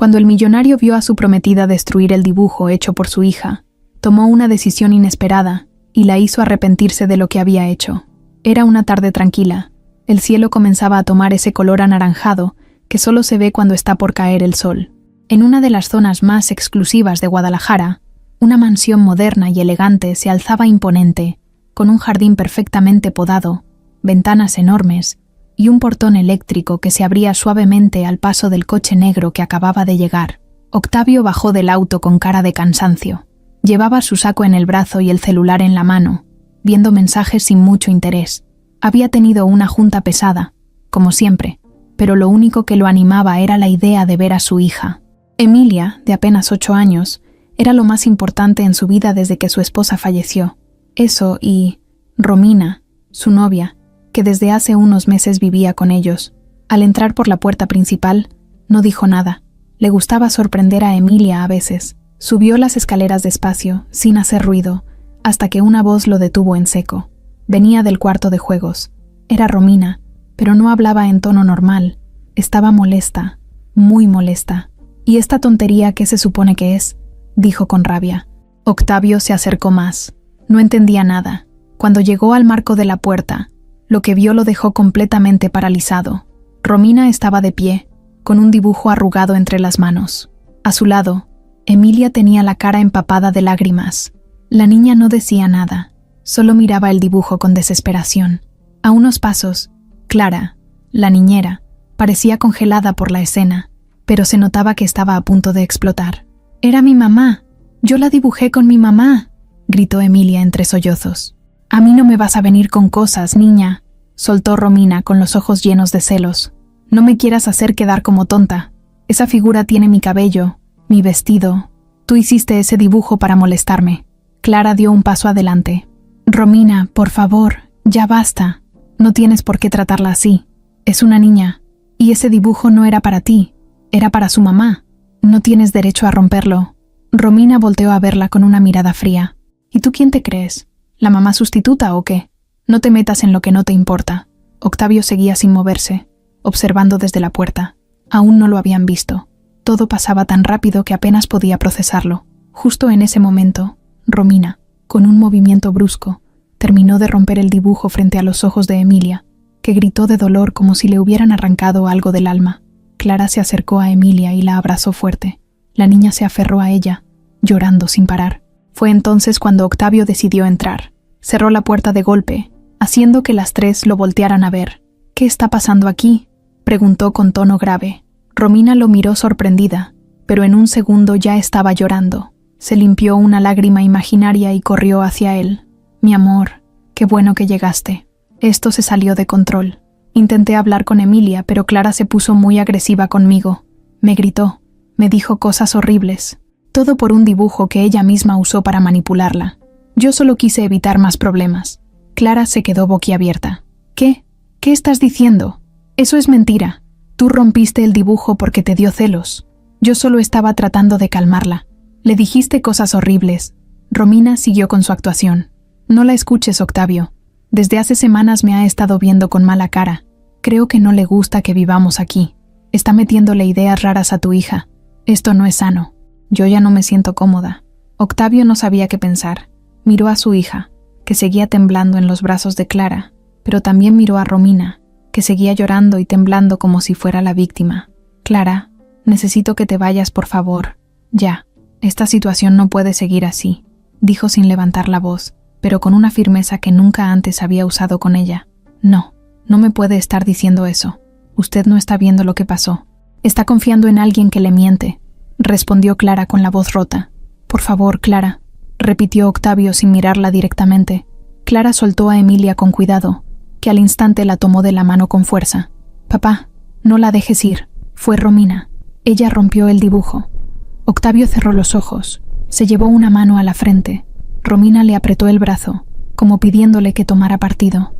Cuando el millonario vio a su prometida destruir el dibujo hecho por su hija, tomó una decisión inesperada y la hizo arrepentirse de lo que había hecho. Era una tarde tranquila. El cielo comenzaba a tomar ese color anaranjado que solo se ve cuando está por caer el sol. En una de las zonas más exclusivas de Guadalajara, una mansión moderna y elegante se alzaba imponente, con un jardín perfectamente podado, ventanas enormes y un portón eléctrico que se abría suavemente al paso del coche negro que acababa de llegar. Octavio bajó del auto con cara de cansancio. Llevaba su saco en el brazo y el celular en la mano, viendo mensajes sin mucho interés. Había tenido una junta pesada, como siempre, pero lo único que lo animaba era la idea de ver a su hija. Emilia, de apenas 8 años, era lo más importante en su vida desde que su esposa falleció. Eso y Romina, su novia, que desde hace unos meses vivía con ellos. Al entrar por la puerta principal, no dijo nada. Le gustaba sorprender a Emilia a veces. Subió las escaleras despacio, sin hacer ruido, hasta que una voz lo detuvo en seco. Venía del cuarto de juegos. Era Romina, pero no hablaba en tono normal. Estaba molesta, muy molesta. ¿Y esta tontería qué se supone que es?, dijo con rabia. Octavio se acercó más. No entendía nada. Cuando llegó al marco de la puerta, lo que vio lo dejó completamente paralizado. Romina estaba de pie, con un dibujo arrugado entre las manos. A su lado, Emilia tenía la cara empapada de lágrimas. La niña no decía nada, solo miraba el dibujo con desesperación. A unos pasos, Clara, la niñera, parecía congelada por la escena, pero se notaba que estaba a punto de explotar. «Era mi mamá. Yo la dibujé con mi mamá», gritó Emilia entre sollozos. «A mí no me vas a venir con cosas, niña», soltó Romina con los ojos llenos de celos. «No me quieras hacer quedar como tonta. Esa figura tiene mi cabello, mi vestido. Tú hiciste ese dibujo para molestarme». Clara dio un paso adelante. «Romina, por favor, ya basta. No tienes por qué tratarla así. Es una niña. Y ese dibujo no era para ti, era para su mamá. No tienes derecho a romperlo». Romina volteó a verla con una mirada fría. «¿Y tú quién te crees? ¿La mamá sustituta o qué? No te metas en lo que no te importa». Octavio seguía sin moverse, observando desde la puerta. Aún no lo habían visto. Todo pasaba tan rápido que apenas podía procesarlo. Justo en ese momento, Romina, con un movimiento brusco, terminó de romper el dibujo frente a los ojos de Emilia, que gritó de dolor como si le hubieran arrancado algo del alma. Clara se acercó a Emilia y la abrazó fuerte. La niña se aferró a ella, llorando sin parar. Fue entonces cuando Octavio decidió entrar. Cerró la puerta de golpe, haciendo que las tres lo voltearan a ver. «¿Qué está pasando aquí?», preguntó con tono grave. Romina lo miró sorprendida, pero en un segundo ya estaba llorando. Se limpió una lágrima imaginaria y corrió hacia él. «Mi amor, qué bueno que llegaste». Esto se salió de control. Intenté hablar con Emilia, pero Clara se puso muy agresiva conmigo. Me gritó, me dijo cosas horribles. Todo por un dibujo que ella misma usó para manipularla. Yo solo quise evitar más problemas. Clara se quedó boquiabierta. «¿Qué? ¿Qué estás diciendo? Eso es mentira. Tú rompiste el dibujo porque te dio celos. Yo solo estaba tratando de calmarla. Le dijiste cosas horribles». Romina siguió con su actuación. «No la escuches, Octavio. Desde hace semanas me ha estado viendo con mala cara. Creo que no le gusta que vivamos aquí. Está metiéndole ideas raras a tu hija. Esto no es sano. Yo ya no me siento cómoda». Octavio no sabía qué pensar. Miró a su hija, que seguía temblando en los brazos de Clara, pero también miró a Romina, que seguía llorando y temblando como si fuera la víctima. «Clara, necesito que te vayas, por favor. Ya. Esta situación no puede seguir así», dijo sin levantar la voz, pero con una firmeza que nunca antes había usado con ella. «No, no me puede estar diciendo eso. Usted no está viendo lo que pasó. Está confiando en alguien que le miente», respondió Clara con la voz rota. «Por favor, Clara», repitió Octavio sin mirarla directamente. Clara soltó a Emilia con cuidado, que al instante la tomó de la mano con fuerza. «Papá, no la dejes ir. Fue Romina. Ella rompió el dibujo». Octavio cerró los ojos. Se llevó una mano a la frente. Romina le apretó el brazo, como pidiéndole que tomara partido.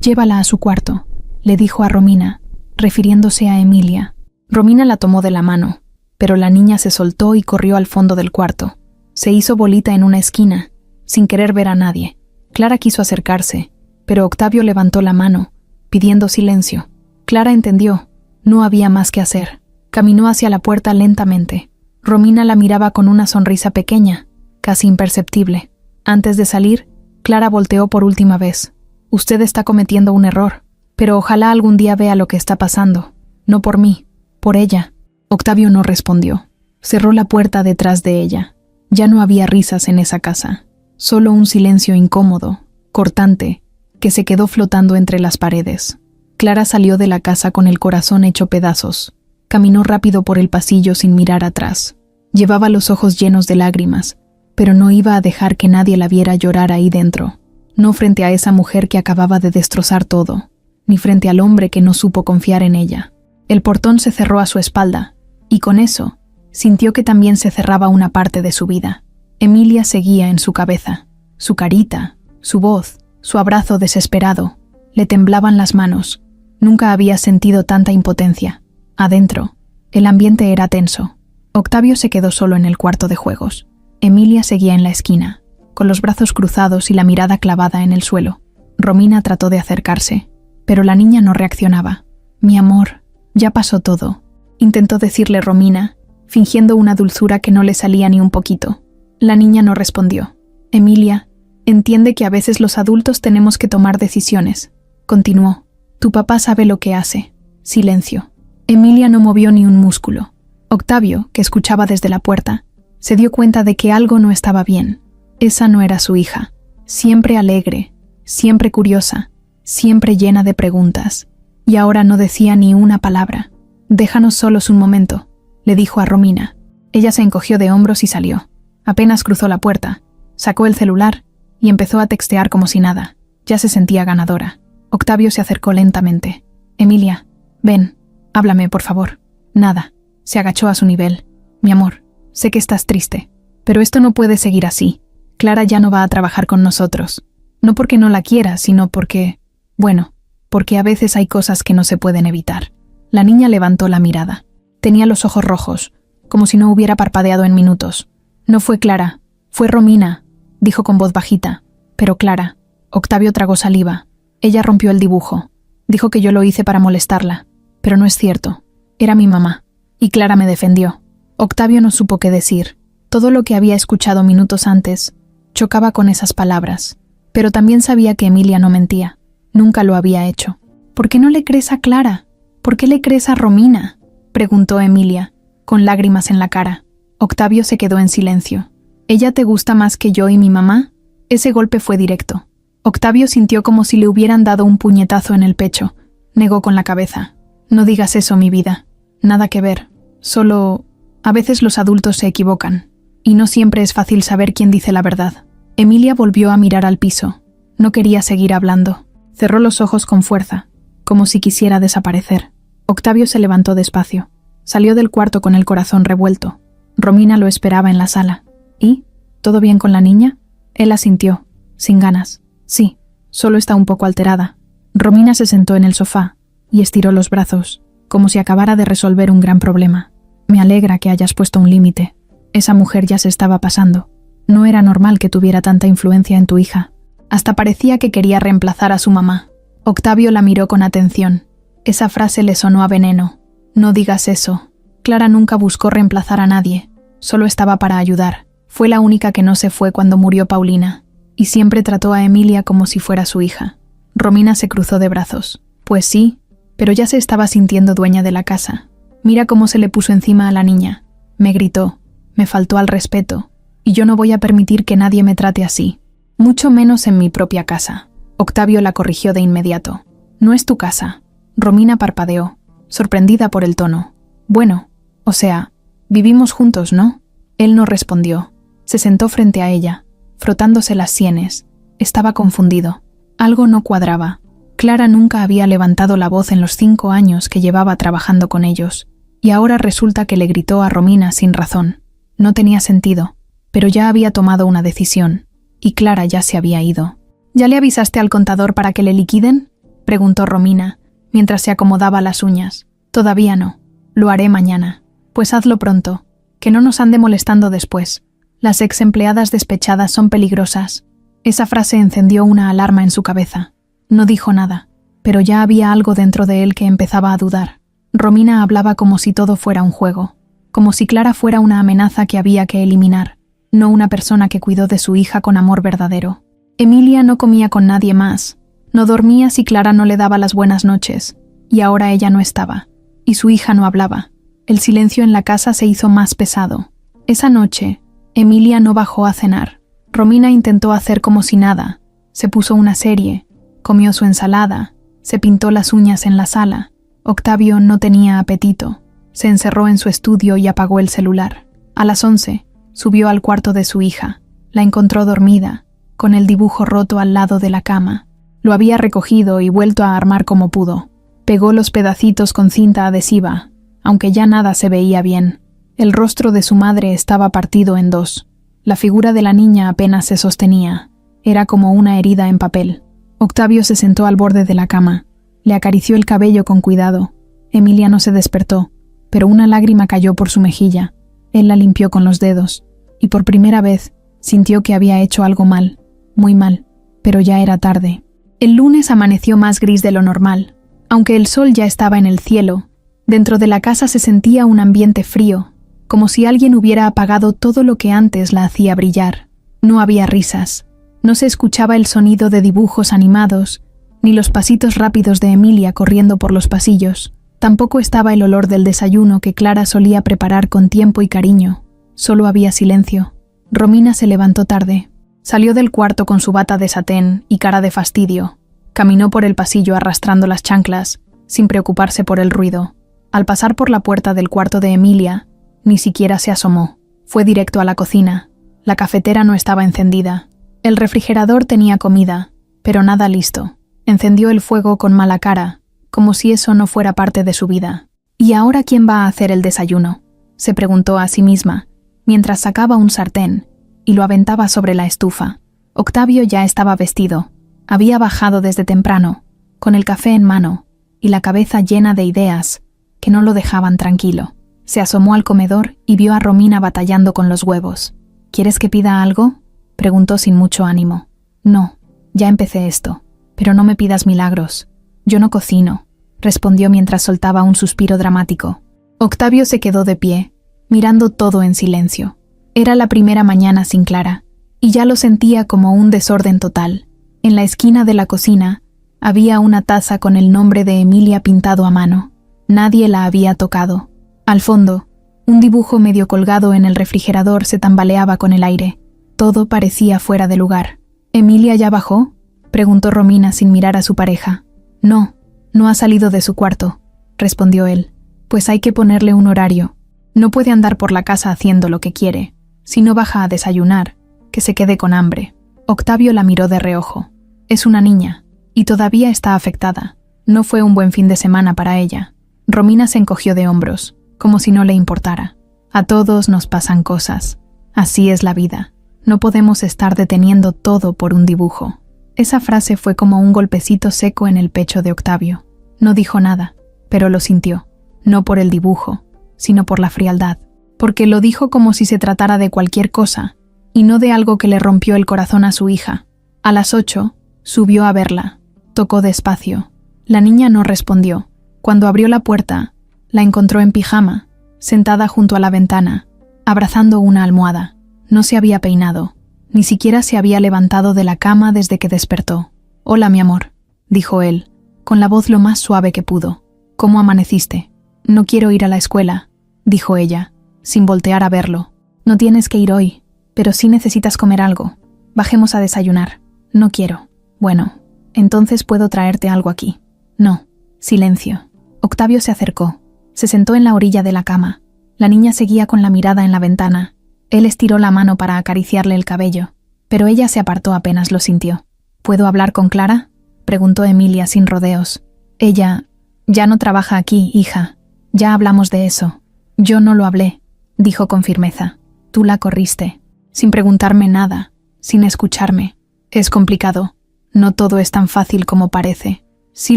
«Llévala a su cuarto», le dijo a Romina, refiriéndose a Emilia. Romina la tomó de la mano, pero la niña se soltó y corrió al fondo del cuarto. Se hizo bolita en una esquina, sin querer ver a nadie. Clara quiso acercarse, pero Octavio levantó la mano, pidiendo silencio. Clara entendió. No había más que hacer. Caminó hacia la puerta lentamente. Romina la miraba con una sonrisa pequeña, casi imperceptible. Antes de salir, Clara volteó por última vez. Usted está cometiendo un error, pero ojalá algún día vea lo que está pasando. No por mí, por ella. Octavio no respondió. Cerró la puerta detrás de ella. Ya no había risas en esa casa. Solo un silencio incómodo, cortante, que se quedó flotando entre las paredes. Clara salió de la casa con el corazón hecho pedazos. Caminó rápido por el pasillo sin mirar atrás. Llevaba los ojos llenos de lágrimas, pero no iba a dejar que nadie la viera llorar ahí dentro. No frente a esa mujer que acababa de destrozar todo, ni frente al hombre que no supo confiar en ella. El portón se cerró a su espalda, y con eso, sintió que también se cerraba una parte de su vida. Emilia seguía en su cabeza. Su carita, su voz, su abrazo desesperado. Le temblaban las manos. Nunca había sentido tanta impotencia. Adentro, el ambiente era tenso. Octavio se quedó solo en el cuarto de juegos. Emilia seguía en la esquina, con los brazos cruzados y la mirada clavada en el suelo. Romina trató de acercarse, pero la niña no reaccionaba. «Mi amor, ya pasó todo», intentó decirle Romina, fingiendo una dulzura que no le salía ni un poquito. La niña no respondió. «Emilia, entiende que a veces los adultos tenemos que tomar decisiones», continuó. «Tu papá sabe lo que hace». Silencio. Emilia no movió ni un músculo. Octavio, que escuchaba desde la puerta, se dio cuenta de que algo no estaba bien. Esa no era su hija. Siempre alegre, siempre curiosa, siempre llena de preguntas. Y ahora no decía ni una palabra. «Déjanos solos un momento», le dijo a Romina. Ella se encogió de hombros y salió. Apenas cruzó la puerta, sacó el celular y empezó a textear como si nada. Ya se sentía ganadora. Octavio se acercó lentamente. «Emilia, ven, háblame, por favor». Nada. Se agachó a su nivel. «Mi amor, sé que estás triste, pero esto no puede seguir así. Clara ya no va a trabajar con nosotros. No porque no la quiera, sino porque... bueno, porque a veces hay cosas que no se pueden evitar». La niña levantó la mirada. Tenía los ojos rojos, como si no hubiera parpadeado en minutos. «No fue Clara, fue Romina», dijo con voz bajita. «Pero Clara». Octavio tragó saliva. Ella rompió el dibujo. Dijo que yo lo hice para molestarla. Pero no es cierto. Era mi mamá. Y Clara me defendió. Octavio no supo qué decir. Todo lo que había escuchado minutos antes chocaba con esas palabras. Pero también sabía que Emilia no mentía. Nunca lo había hecho. «¿Por qué no le crees a Clara? ¿Por qué le crees a Romina?», preguntó Emilia, con lágrimas en la cara. Octavio se quedó en silencio. «¿Ella te gusta más que yo y mi mamá?». Ese golpe fue directo. Octavio sintió como si le hubieran dado un puñetazo en el pecho. Negó con la cabeza. «No digas eso, mi vida. Nada que ver. Solo... a veces los adultos se equivocan. Y no siempre es fácil saber quién dice la verdad». Emilia volvió a mirar al piso. No quería seguir hablando. Cerró los ojos con fuerza, como si quisiera desaparecer. Octavio se levantó despacio. Salió del cuarto con el corazón revuelto. Romina lo esperaba en la sala. «¿Y? ¿Todo bien con la niña?». Él asintió, sin ganas. «Sí, solo está un poco alterada». Romina se sentó en el sofá y estiró los brazos, como si acabara de resolver un gran problema. «Me alegra que hayas puesto un límite. Esa mujer ya se estaba pasando. No era normal que tuviera tanta influencia en tu hija. Hasta parecía que quería reemplazar a su mamá». Octavio la miró con atención. Esa frase le sonó a veneno. «No digas eso. Clara nunca buscó reemplazar a nadie. Solo estaba para ayudar. Fue la única que no se fue cuando murió Paulina. Y siempre trató a Emilia como si fuera su hija». Romina se cruzó de brazos. «Pues sí, pero ya se estaba sintiendo dueña de la casa. Mira cómo se le puso encima a la niña. Me gritó, me faltó al respeto, y yo no voy a permitir que nadie me trate así. Mucho menos en mi propia casa». Octavio la corrigió de inmediato. «No es tu casa». Romina parpadeó, sorprendida por el tono. «Bueno, o sea, vivimos juntos, ¿no?». Él no respondió. Se sentó frente a ella, frotándose las sienes. Estaba confundido. Algo no cuadraba. Clara nunca había levantado la voz en los 5 años que llevaba trabajando con ellos, y ahora resulta que le gritó a Romina sin razón. No tenía sentido, pero ya había tomado una decisión, y Clara ya se había ido. «¿Ya le avisaste al contador para que le liquiden?», preguntó Romina, mientras se acomodaba las uñas. «Todavía no. Lo haré mañana». «Pues hazlo pronto, que no nos ande molestando después. Las ex empleadas despechadas son peligrosas». Esa frase encendió una alarma en su cabeza. No dijo nada, pero ya había algo dentro de él que empezaba a dudar. Romina hablaba como si todo fuera un juego, como si Clara fuera una amenaza que había que eliminar, no una persona que cuidó de su hija con amor verdadero. Emilia no comía con nadie más, no dormía si Clara no le daba las buenas noches, y ahora ella no estaba, y su hija no hablaba. El silencio en la casa se hizo más pesado. Esa noche, Emilia no bajó a cenar. Romina intentó hacer como si nada. Se puso una serie, comió su ensalada, se pintó las uñas en la sala. Octavio no tenía apetito. Se encerró en su estudio y apagó el celular. A las 11, subió al cuarto de su hija. La encontró dormida, con el dibujo roto al lado de la cama. Lo había recogido y vuelto a armar como pudo. Pegó los pedacitos con cinta adhesiva, aunque ya nada se veía bien. El rostro de su madre estaba partido en dos. La figura de la niña apenas se sostenía. Era como una herida en papel. Octavio se sentó al borde de la cama. Le acarició el cabello con cuidado. Emilia no se despertó, pero una lágrima cayó por su mejilla. Él la limpió con los dedos, y por primera vez sintió que había hecho algo mal, muy mal, pero ya era tarde. El lunes amaneció más gris de lo normal. Aunque el sol ya estaba en el cielo, dentro de la casa se sentía un ambiente frío, como si alguien hubiera apagado todo lo que antes la hacía brillar. No había risas, no se escuchaba el sonido de dibujos animados, ni los pasitos rápidos de Emilia corriendo por los pasillos. Tampoco estaba el olor del desayuno que Clara solía preparar con tiempo y cariño. Solo había silencio. Romina se levantó tarde. Salió del cuarto con su bata de satén y cara de fastidio. Caminó por el pasillo arrastrando las chanclas, sin preocuparse por el ruido. Al pasar por la puerta del cuarto de Emilia, ni siquiera se asomó. Fue directo a la cocina. La cafetera no estaba encendida. El refrigerador tenía comida, pero nada listo. Encendió el fuego con mala cara, como si eso no fuera parte de su vida. ¿Y ahora quién va a hacer el desayuno?, se preguntó a sí misma, mientras sacaba un sartén y lo aventaba sobre la estufa. Octavio ya estaba vestido. Había bajado desde temprano, con el café en mano y la cabeza llena de ideas que no lo dejaban tranquilo. Se asomó al comedor y vio a Romina batallando con los huevos. ¿Quieres que pida algo?, preguntó sin mucho ánimo. No, ya empecé esto, pero no me pidas milagros. Yo no cocino, respondió mientras soltaba un suspiro dramático. Octavio se quedó de pie, mirando todo en silencio. Era la primera mañana sin Clara, y ya lo sentía como un desorden total. En la esquina de la cocina había una taza con el nombre de Emilia pintado a mano. Nadie la había tocado. Al fondo, un dibujo medio colgado en el refrigerador se tambaleaba con el aire. Todo parecía fuera de lugar. ¿Emilia ya bajó?, preguntó Romina sin mirar a su pareja. No, no ha salido de su cuarto, respondió él. Pues hay que ponerle un horario. No puede andar por la casa haciendo lo que quiere. Si no baja a desayunar, que se quede con hambre. Octavio la miró de reojo. Es una niña, y todavía está afectada. No fue un buen fin de semana para ella. Romina se encogió de hombros, como si no le importara. A todos nos pasan cosas. Así es la vida. No podemos estar deteniendo todo por un dibujo. Esa frase fue como un golpecito seco en el pecho de Octavio. No dijo nada, pero lo sintió. No por el dibujo, sino por la frialdad. Porque lo dijo como si se tratara de cualquier cosa, y no de algo que le rompió el corazón a su hija. A las 8, subió a verla. Tocó despacio. La niña no respondió. Cuando abrió la puerta, la encontró en pijama, sentada junto a la ventana, abrazando una almohada. No se había peinado, ni siquiera se había levantado de la cama desde que despertó. «Hola, mi amor», dijo él, con la voz lo más suave que pudo. «¿Cómo amaneciste?» «No quiero ir a la escuela», dijo ella, sin voltear a verlo. «No tienes que ir hoy, pero sí necesitas comer algo. Bajemos a desayunar». «No quiero». «Bueno, entonces puedo traerte algo aquí». «No». Silencio. Octavio se acercó. Se sentó en la orilla de la cama. La niña seguía con la mirada en la ventana. Él estiró la mano para acariciarle el cabello, pero ella se apartó apenas lo sintió. «¿Puedo hablar con Clara?», preguntó Emilia sin rodeos. Ella... «Ya no trabaja aquí, hija. Ya hablamos de eso». «Yo no lo hablé», dijo con firmeza. «Tú la corriste, sin preguntarme nada, sin escucharme. Es complicado. No todo es tan fácil como parece». «¿Sí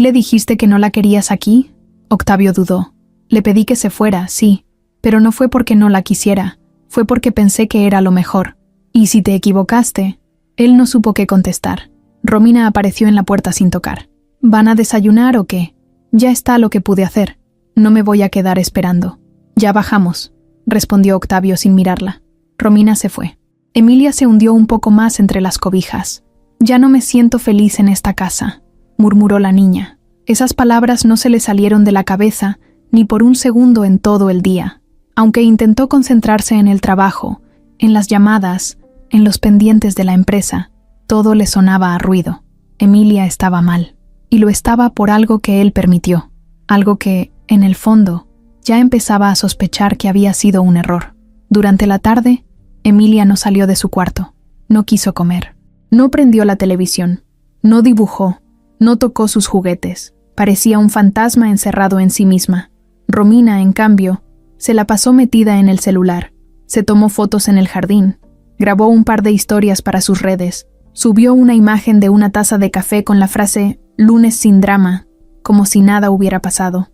le dijiste que no la querías aquí?», Octavio dudó. «Le pedí que se fuera, sí, pero no fue porque no la quisiera. Fue porque pensé que era lo mejor. ¿Y si te equivocaste?». Él no supo qué contestar. Romina apareció en la puerta sin tocar. «¿Van a desayunar o qué?». «Ya está lo que pude hacer». No me voy a quedar esperando. Ya bajamos, respondió Octavio sin mirarla. Romina se fue. Emilia se hundió un poco más entre las cobijas. Ya no me siento feliz en esta casa, murmuró la niña. Esas palabras no se le salieron de la cabeza ni por un segundo en todo el día. Aunque intentó concentrarse en el trabajo, en las llamadas, en los pendientes de la empresa, todo le sonaba a ruido. Emilia estaba mal, y lo estaba por algo que él permitió, algo que, en el fondo, ya empezaba a sospechar que había sido un error. Durante la tarde, Emilia no salió de su cuarto, no quiso comer, no prendió la televisión, no dibujó, no tocó sus juguetes, parecía un fantasma encerrado en sí misma. Romina, en cambio, se la pasó metida en el celular, se tomó fotos en el jardín, grabó un par de historias para sus redes, subió una imagen de una taza de café con la frase «Lunes sin drama», como si nada hubiera pasado.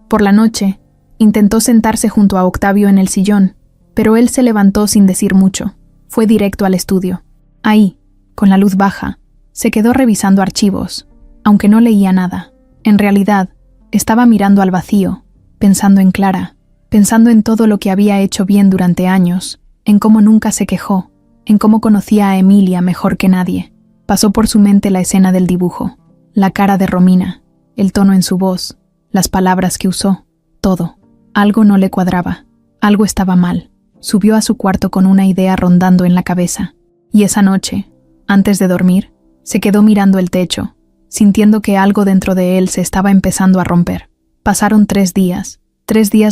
Por la noche, intentó sentarse junto a Octavio en el sillón, pero él se levantó sin decir mucho. Fue directo al estudio. Ahí, con la luz baja, se quedó revisando archivos, aunque no leía nada. En realidad, estaba mirando al vacío, pensando en Clara, pensando en todo lo que había hecho bien durante años, en cómo nunca se quejó, en cómo conocía a Emilia mejor que nadie. Pasó por su mente la escena del dibujo, la cara de Romina, el tono en su voz, las palabras que usó, todo. Algo no le cuadraba, algo estaba mal. Subió a su cuarto con una idea rondando en la cabeza, y esa noche, antes de dormir, se quedó mirando el techo, sintiendo que algo dentro de él se estaba empezando a romper. Pasaron 3 días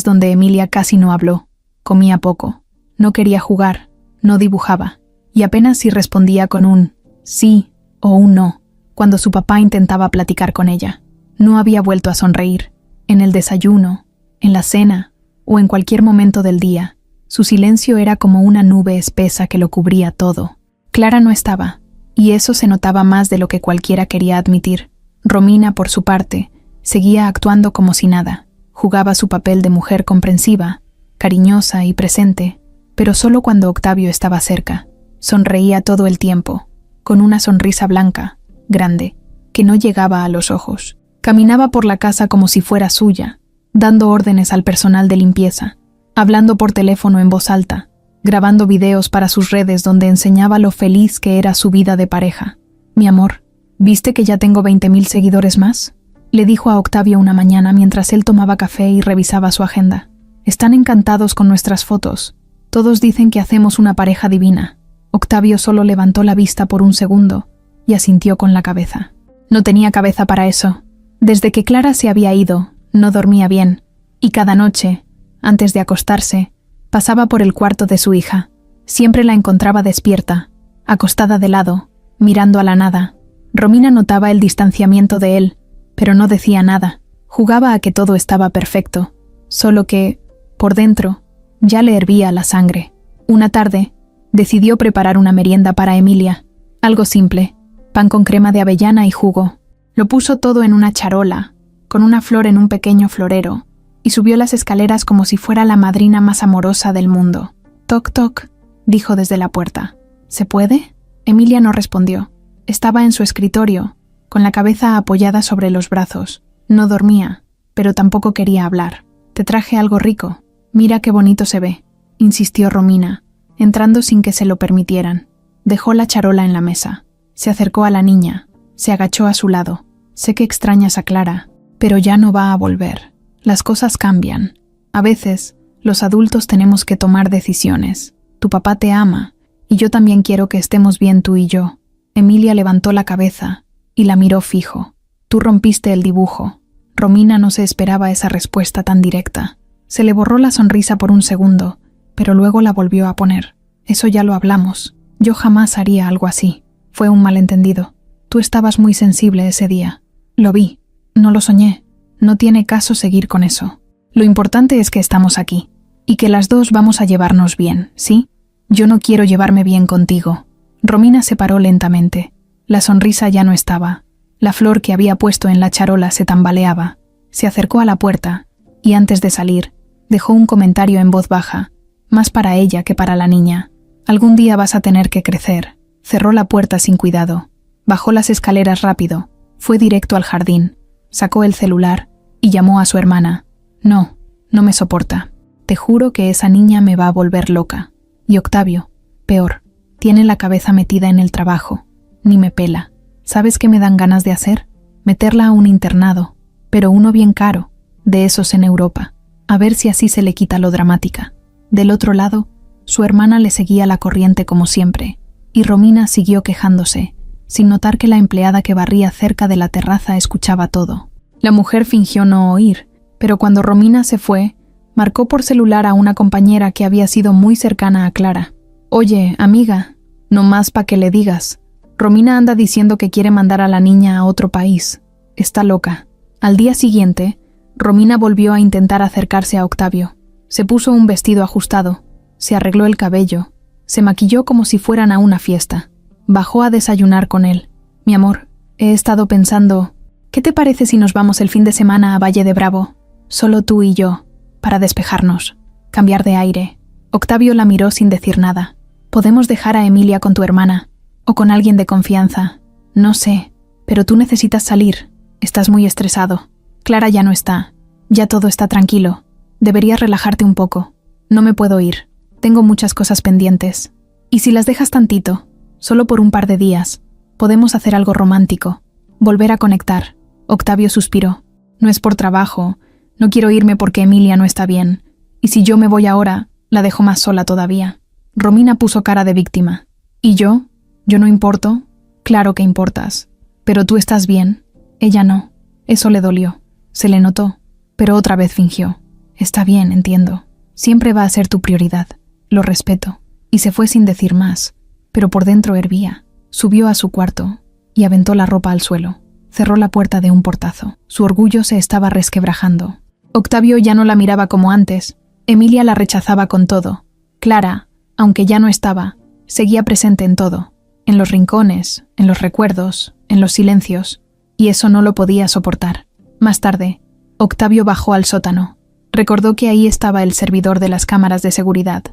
donde Emilia casi no habló, comía poco, no quería jugar, no dibujaba, y apenas si respondía con un sí o un no, cuando su papá intentaba platicar con ella. No había vuelto a sonreír, en el desayuno, en la cena o en cualquier momento del día. Su silencio era como una nube espesa que lo cubría todo. Clara no estaba, y eso se notaba más de lo que cualquiera quería admitir. Romina, por su parte, seguía actuando como si nada. Jugaba su papel de mujer comprensiva, cariñosa y presente, pero solo cuando Octavio estaba cerca. Sonreía todo el tiempo, con una sonrisa blanca, grande, que no llegaba a los ojos. Caminaba por la casa como si fuera suya, dando órdenes al personal de limpieza, hablando por teléfono en voz alta, grabando videos para sus redes donde enseñaba lo feliz que era su vida de pareja. «Mi amor, ¿viste que ya tengo 20.000 seguidores más?», le dijo a Octavio una mañana mientras él tomaba café y revisaba su agenda. «Están encantados con nuestras fotos. Todos dicen que hacemos una pareja divina». Octavio solo levantó la vista por un segundo y asintió con la cabeza. No tenía cabeza para eso. Desde que Clara se había ido, no dormía bien, y cada noche, antes de acostarse, pasaba por el cuarto de su hija. Siempre la encontraba despierta, acostada de lado, mirando a la nada. Romina notaba el distanciamiento de él, pero no decía nada. Jugaba a que todo estaba perfecto, solo que, por dentro, ya le hervía la sangre. Una tarde, decidió preparar una merienda para Emilia. Algo simple, pan con crema de avellana y jugo. Lo puso todo en una charola, con una flor en un pequeño florero, y subió las escaleras como si fuera la madrina más amorosa del mundo. «Toc, toc», dijo desde la puerta. «¿Se puede?». Emilia no respondió. Estaba en su escritorio, con la cabeza apoyada sobre los brazos. No dormía, pero tampoco quería hablar. «Te traje algo rico. Mira qué bonito se ve», insistió Romina, entrando sin que se lo permitieran. Dejó la charola en la mesa. Se acercó a la niña. Se agachó a su lado. «Sé que extrañas a Clara, pero ya no va a volver. Las cosas cambian. A veces, los adultos tenemos que tomar decisiones. Tu papá te ama, y yo también quiero que estemos bien tú y yo». Emilia levantó la cabeza y la miró fijo. «Tú rompiste el dibujo». Romina no se esperaba esa respuesta tan directa. Se le borró la sonrisa por un segundo, pero luego la volvió a poner. «Eso ya lo hablamos. Yo jamás haría algo así. Fue un malentendido. Tú estabas muy sensible ese día. Lo vi. No lo soñé. No tiene caso seguir con eso. Lo importante es que estamos aquí, y que las dos vamos a llevarnos bien, ¿sí? Yo no quiero llevarme bien contigo». Romina se paró lentamente. La sonrisa ya no estaba. La flor que había puesto en la charola se tambaleaba. Se acercó a la puerta, y antes de salir, dejó un comentario en voz baja, más para ella que para la niña. «Algún día vas a tener que crecer». Cerró la puerta sin cuidado. Bajó las escaleras rápido. Fue directo al jardín. Sacó el celular y llamó a su hermana. No, no me soporta. Te juro que esa niña me va a volver loca. Y Octavio, peor, tiene la cabeza metida en el trabajo. Ni me pela. ¿Sabes qué me dan ganas de hacer? Meterla a un internado, pero uno bien caro, de esos en Europa. A ver si así se le quita lo dramática. Del otro lado, su hermana le seguía la corriente como siempre, y Romina siguió quejándose, sin notar que la empleada que barría cerca de la terraza escuchaba todo. La mujer fingió no oír, pero cuando Romina se fue, marcó por celular a una compañera que había sido muy cercana a Clara. «Oye, amiga, no más pa' que le digas. Romina anda diciendo que quiere mandar a la niña a otro país. Está loca». Al día siguiente, Romina volvió a intentar acercarse a Octavio. Se puso un vestido ajustado, se arregló el cabello, se maquilló como si fueran a una fiesta. Bajó a desayunar con él. «Mi amor, he estado pensando, ¿qué te parece si nos vamos el fin de semana a Valle de Bravo? Solo tú y yo, para despejarnos, cambiar de aire». Octavio la miró sin decir nada. «Podemos dejar a Emilia con tu hermana, o con alguien de confianza. No sé, pero tú necesitas salir. Estás muy estresado. Clara ya no está. Ya todo está tranquilo. Deberías relajarte un poco. No me puedo ir. Tengo muchas cosas pendientes. Y si las dejas tantito, solo por un par de días, podemos hacer algo romántico. Volver a conectar». Octavio suspiró. «No es por trabajo. No quiero irme porque Emilia no está bien. Y si yo me voy ahora, la dejo más sola todavía». Romina puso cara de víctima. «¿Y yo? ¿Yo no importo?» «Claro que importas. Pero tú estás bien. Ella no». Eso le dolió. Se le notó. Pero otra vez fingió. «Está bien, entiendo. Siempre va a ser tu prioridad. Lo respeto». Y se fue sin decir más. Pero por dentro hervía. Subió a su cuarto y aventó la ropa al suelo. Cerró la puerta de un portazo. Su orgullo se estaba resquebrajando. Octavio ya no la miraba como antes. Emilia la rechazaba con todo. Clara, aunque ya no estaba, seguía presente en todo. En los rincones, en los recuerdos, en los silencios. Y eso no lo podía soportar. Más tarde, Octavio bajó al sótano. Recordó que ahí estaba el servidor de las cámaras de seguridad.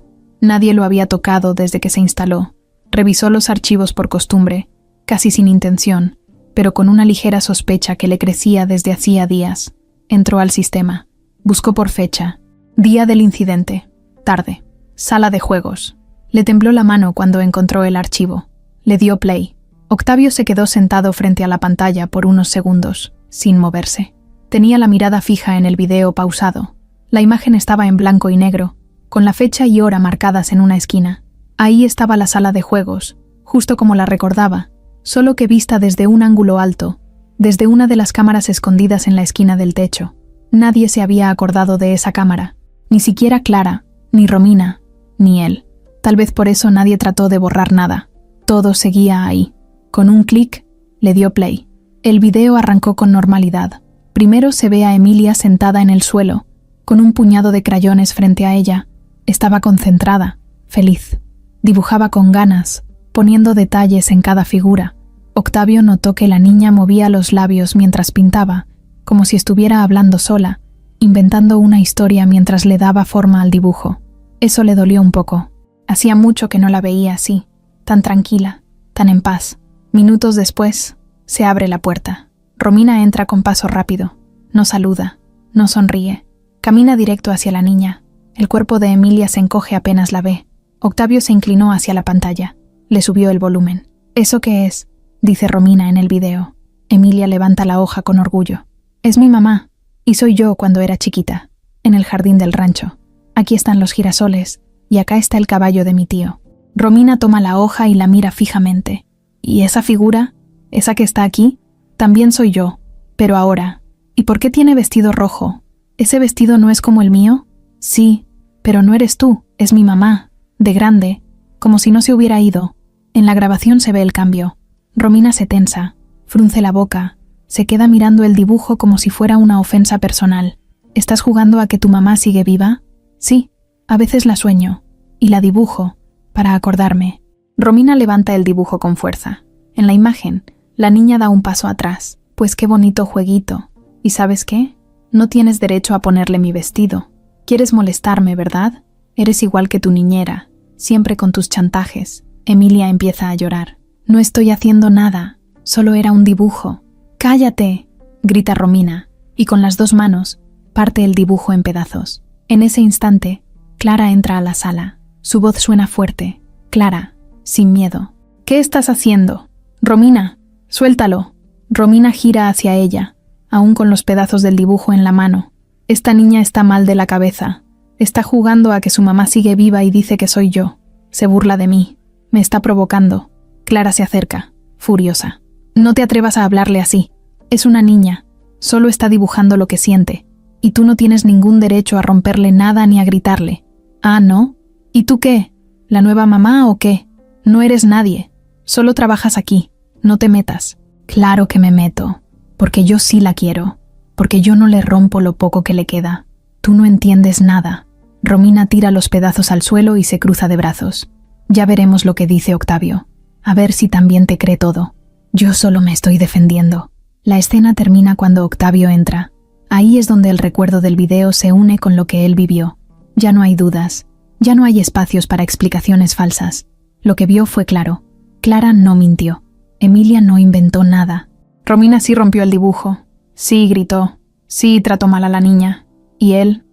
Nadie lo había tocado desde que se instaló. Revisó los archivos por costumbre, casi sin intención, pero con una ligera sospecha que le crecía desde hacía días. Entró al sistema. Buscó por fecha. Día del incidente. Tarde. Sala de juegos. Le tembló la mano cuando encontró el archivo. Le dio play. Octavio se quedó sentado frente a la pantalla por unos segundos, sin moverse. Tenía la mirada fija en el video pausado. La imagen estaba en blanco y negro, con la fecha y hora marcadas en una esquina. Ahí estaba la sala de juegos, justo como la recordaba, solo que vista desde un ángulo alto, desde una de las cámaras escondidas en la esquina del techo. Nadie se había acordado de esa cámara, ni siquiera Clara, ni Romina, ni él. Tal vez por eso nadie trató de borrar nada. Todo seguía ahí. Con un clic, le dio play. El video arrancó con normalidad. Primero se ve a Emilia sentada en el suelo, con un puñado de crayones frente a ella. Estaba concentrada, feliz. Dibujaba con ganas, poniendo detalles en cada figura. Octavio notó que la niña movía los labios mientras pintaba, como si estuviera hablando sola, inventando una historia mientras le daba forma al dibujo. Eso le dolió un poco. Hacía mucho que no la veía así, tan tranquila, tan en paz. Minutos después, se abre la puerta. Romina entra con paso rápido. No saluda, no sonríe. Camina directo hacia la niña. El cuerpo de Emilia se encoge apenas la ve. Octavio se inclinó hacia la pantalla. Le subió el volumen. «¿Eso qué es?», dice Romina en el video. Emilia levanta la hoja con orgullo. «Es mi mamá, y soy yo cuando era chiquita, en el jardín del rancho. Aquí están los girasoles, y acá está el caballo de mi tío». Romina toma la hoja y la mira fijamente. «¿Y esa figura? ¿Esa que está aquí? También soy yo, pero ahora. ¿Y por qué tiene vestido rojo? ¿Ese vestido no es como el mío?». «Sí, pero no eres tú, es mi mamá, de grande, como si no se hubiera ido». En la grabación se ve el cambio. Romina se tensa, frunce la boca, se queda mirando el dibujo como si fuera una ofensa personal. «¿Estás jugando a que tu mamá sigue viva?». «Sí, a veces la sueño, y la dibujo, para acordarme». Romina levanta el dibujo con fuerza. En la imagen, la niña da un paso atrás. «Pues qué bonito jueguito. ¿Y sabes qué? No tienes derecho a ponerle mi vestido. Quieres molestarme, ¿verdad? Eres igual que tu niñera, siempre con tus chantajes». Emilia empieza a llorar. «No estoy haciendo nada, solo era un dibujo». «¡Cállate!», grita Romina, y con las dos manos parte el dibujo en pedazos. En ese instante, Clara entra a la sala. Su voz suena fuerte. Clara, sin miedo. ¿Qué estás haciendo? Romina, suéltalo. Romina gira hacia ella, aún con los pedazos del dibujo en la mano. Esta niña está mal de la cabeza. Está jugando a que su mamá sigue viva y dice que soy yo. Se burla de mí. Me está provocando. Clara se acerca, furiosa. No te atrevas a hablarle así. Es una niña. Solo está dibujando lo que siente. Y tú no tienes ningún derecho a romperle nada ni a gritarle. Ah, ¿no? ¿Y tú qué? ¿La nueva mamá o qué? No eres nadie. Solo trabajas aquí. No te metas. Claro que me meto. Porque yo sí la quiero. Porque yo no le rompo lo poco que le queda. Tú no entiendes nada. Romina tira los pedazos al suelo y se cruza de brazos. Ya veremos lo que dice Octavio. A ver si también te cree todo. Yo solo me estoy defendiendo. La escena termina cuando Octavio entra. Ahí es donde el recuerdo del video se une con lo que él vivió. Ya no hay dudas. Ya no hay espacios para explicaciones falsas. Lo que vio fue claro. Clara no mintió. Emilia no inventó nada. Romina sí rompió el dibujo. Sí gritó. Sí trató mal a la niña. Y él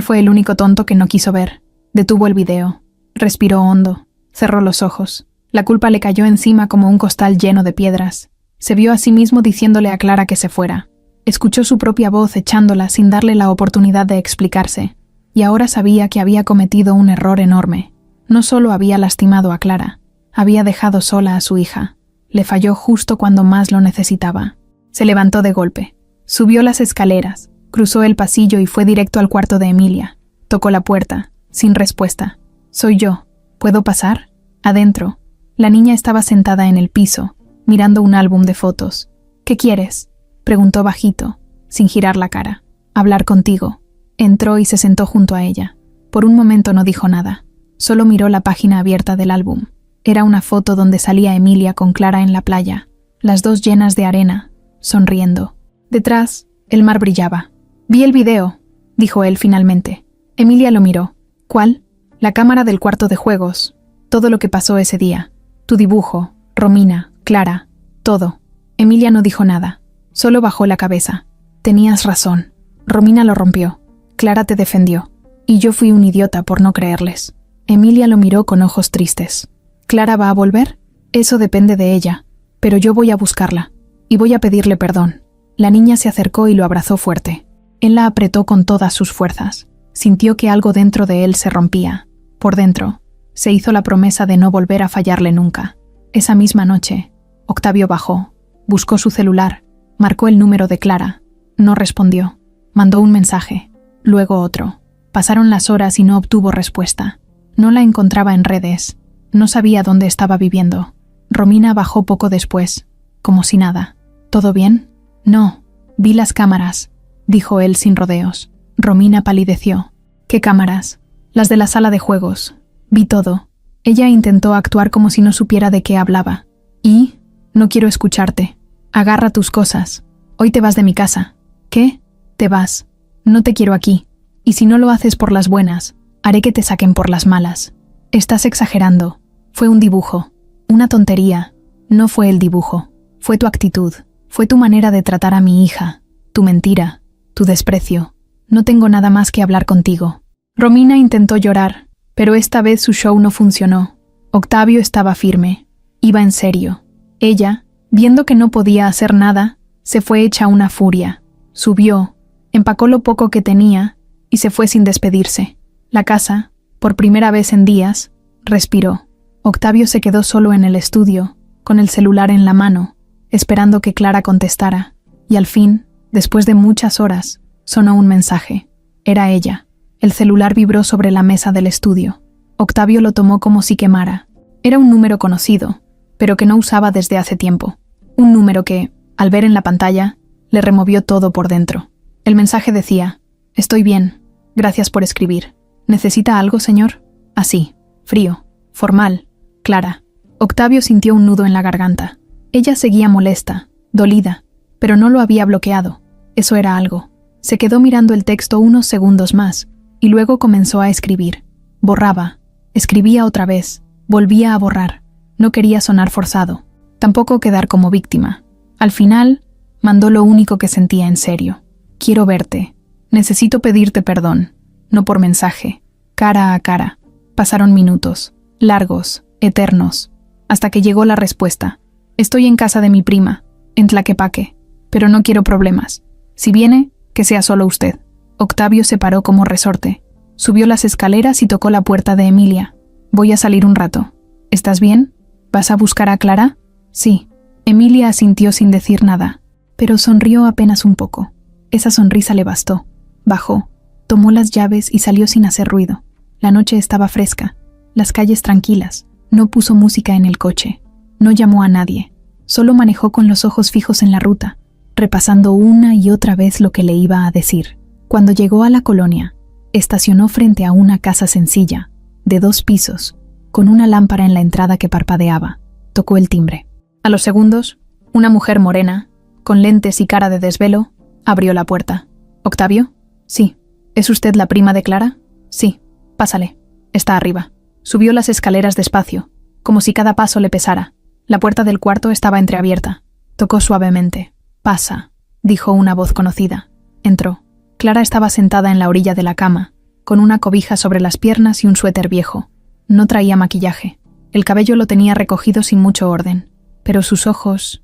fue el único tonto que no quiso ver. Detuvo el video. Respiró hondo. Cerró los ojos. La culpa le cayó encima como un costal lleno de piedras. Se vio a sí mismo diciéndole a Clara que se fuera. Escuchó su propia voz echándola sin darle la oportunidad de explicarse. Y ahora sabía que había cometido un error enorme. No solo había lastimado a Clara, había dejado sola a su hija. Le falló justo cuando más lo necesitaba. Se levantó de golpe. Subió las escaleras, cruzó el pasillo y fue directo al cuarto de Emilia. Tocó la puerta, sin respuesta. «Soy yo. ¿Puedo pasar?» Adentro, la niña estaba sentada en el piso, mirando un álbum de fotos. «¿Qué quieres?», preguntó bajito, sin girar la cara. «Hablar contigo». Entró y se sentó junto a ella. Por un momento no dijo nada. Solo miró la página abierta del álbum. Era una foto donde salía Emilia con Clara en la playa, las dos llenas de arena, sonriendo. Detrás, el mar brillaba. «Vi el video», dijo él finalmente. Emilia lo miró. «¿Cuál?» «La cámara del cuarto de juegos. Todo lo que pasó ese día. Tu dibujo, Romina, Clara, todo». Emilia no dijo nada. Solo bajó la cabeza. «Tenías razón. Romina lo rompió. Clara te defendió. Y yo fui un idiota por no creerles». Emilia lo miró con ojos tristes. «¿Clara va a volver?» «Eso depende de ella. Pero yo voy a buscarla. Y voy a pedirle perdón». La niña se acercó y lo abrazó fuerte. Él la apretó con todas sus fuerzas. Sintió que algo dentro de él se rompía. Por dentro, se hizo la promesa de no volver a fallarle nunca. Esa misma noche, Octavio bajó, buscó su celular, marcó el número de Clara. No respondió. Mandó un mensaje, luego otro. Pasaron las horas y no obtuvo respuesta. No la encontraba en redes. No sabía dónde estaba viviendo. Romina bajó poco después, como si nada. ¿Todo bien? No, vi las cámaras, dijo él sin rodeos. Romina palideció. ¿Qué cámaras? Las de la sala de juegos. Vi todo. Ella intentó actuar como si no supiera de qué hablaba. ¿Y? No quiero escucharte. Agarra tus cosas. Hoy te vas de mi casa. ¿Qué? Te vas. No te quiero aquí. Y si no lo haces por las buenas, haré que te saquen por las malas. Estás exagerando. Fue un dibujo. Una tontería. No fue el dibujo. Fue tu actitud. Fue tu manera de tratar a mi hija. Tu mentira. Tu desprecio. No tengo nada más que hablar contigo. Romina intentó llorar, pero esta vez su show no funcionó. Octavio estaba firme. Iba en serio. Ella, viendo que no podía hacer nada, se fue hecha una furia. Subió, empacó lo poco que tenía y se fue sin despedirse. La casa, por primera vez en días, respiró. Octavio se quedó solo en el estudio, con el celular en la mano, esperando que Clara contestara. Y al fin, después de muchas horas, sonó un mensaje. Era ella. El celular vibró sobre la mesa del estudio. Octavio lo tomó como si quemara. Era un número conocido, pero que no usaba desde hace tiempo. Un número que, al ver en la pantalla, le removió todo por dentro. El mensaje decía: «Estoy bien. Gracias por escribir. ¿Necesita algo, señor?» Así, frío, formal, Clara. Octavio sintió un nudo en la garganta. Ella seguía molesta, dolida, pero no lo había bloqueado. Eso era algo. Se quedó mirando el texto unos segundos más, y luego comenzó a escribir. Borraba, escribía otra vez, volvía a borrar. No quería sonar forzado, tampoco quedar como víctima. Al final, mandó lo único que sentía en serio. «Quiero verte. Necesito pedirte perdón, no por mensaje, cara a cara. Pasaron minutos, largos, eternos, hasta que llegó la respuesta. Estoy en casa de mi prima, en Tlaquepaque, pero no quiero problemas. Si viene, que sea solo usted. Octavio se paró como resorte. Subió las escaleras y tocó la puerta de Emilia. Voy a salir un rato. ¿Estás bien? ¿Vas a buscar a Clara? Sí. Emilia asintió sin decir nada, pero sonrió apenas un poco. Esa sonrisa le bastó. Bajó, tomó las llaves y salió sin hacer ruido. La noche estaba fresca, las calles tranquilas. No puso música en el coche. No llamó a nadie. Solo manejó con los ojos fijos en la ruta, repasando una y otra vez lo que le iba a decir. Cuando llegó a la colonia, estacionó frente a una casa sencilla, de 2 pisos, con una lámpara en la entrada que parpadeaba. Tocó el timbre. A los segundos, una mujer morena, con lentes y cara de desvelo, abrió la puerta. ¿Octavio? Sí. ¿Es usted la prima de Clara? Sí. Pásale. Está arriba. Subió las escaleras despacio, como si cada paso le pesara. La puerta del cuarto estaba entreabierta. Tocó suavemente. Pasa, dijo una voz conocida. Entró. Clara estaba sentada en la orilla de la cama, con una cobija sobre las piernas y un suéter viejo. No traía maquillaje. El cabello lo tenía recogido sin mucho orden, pero sus ojos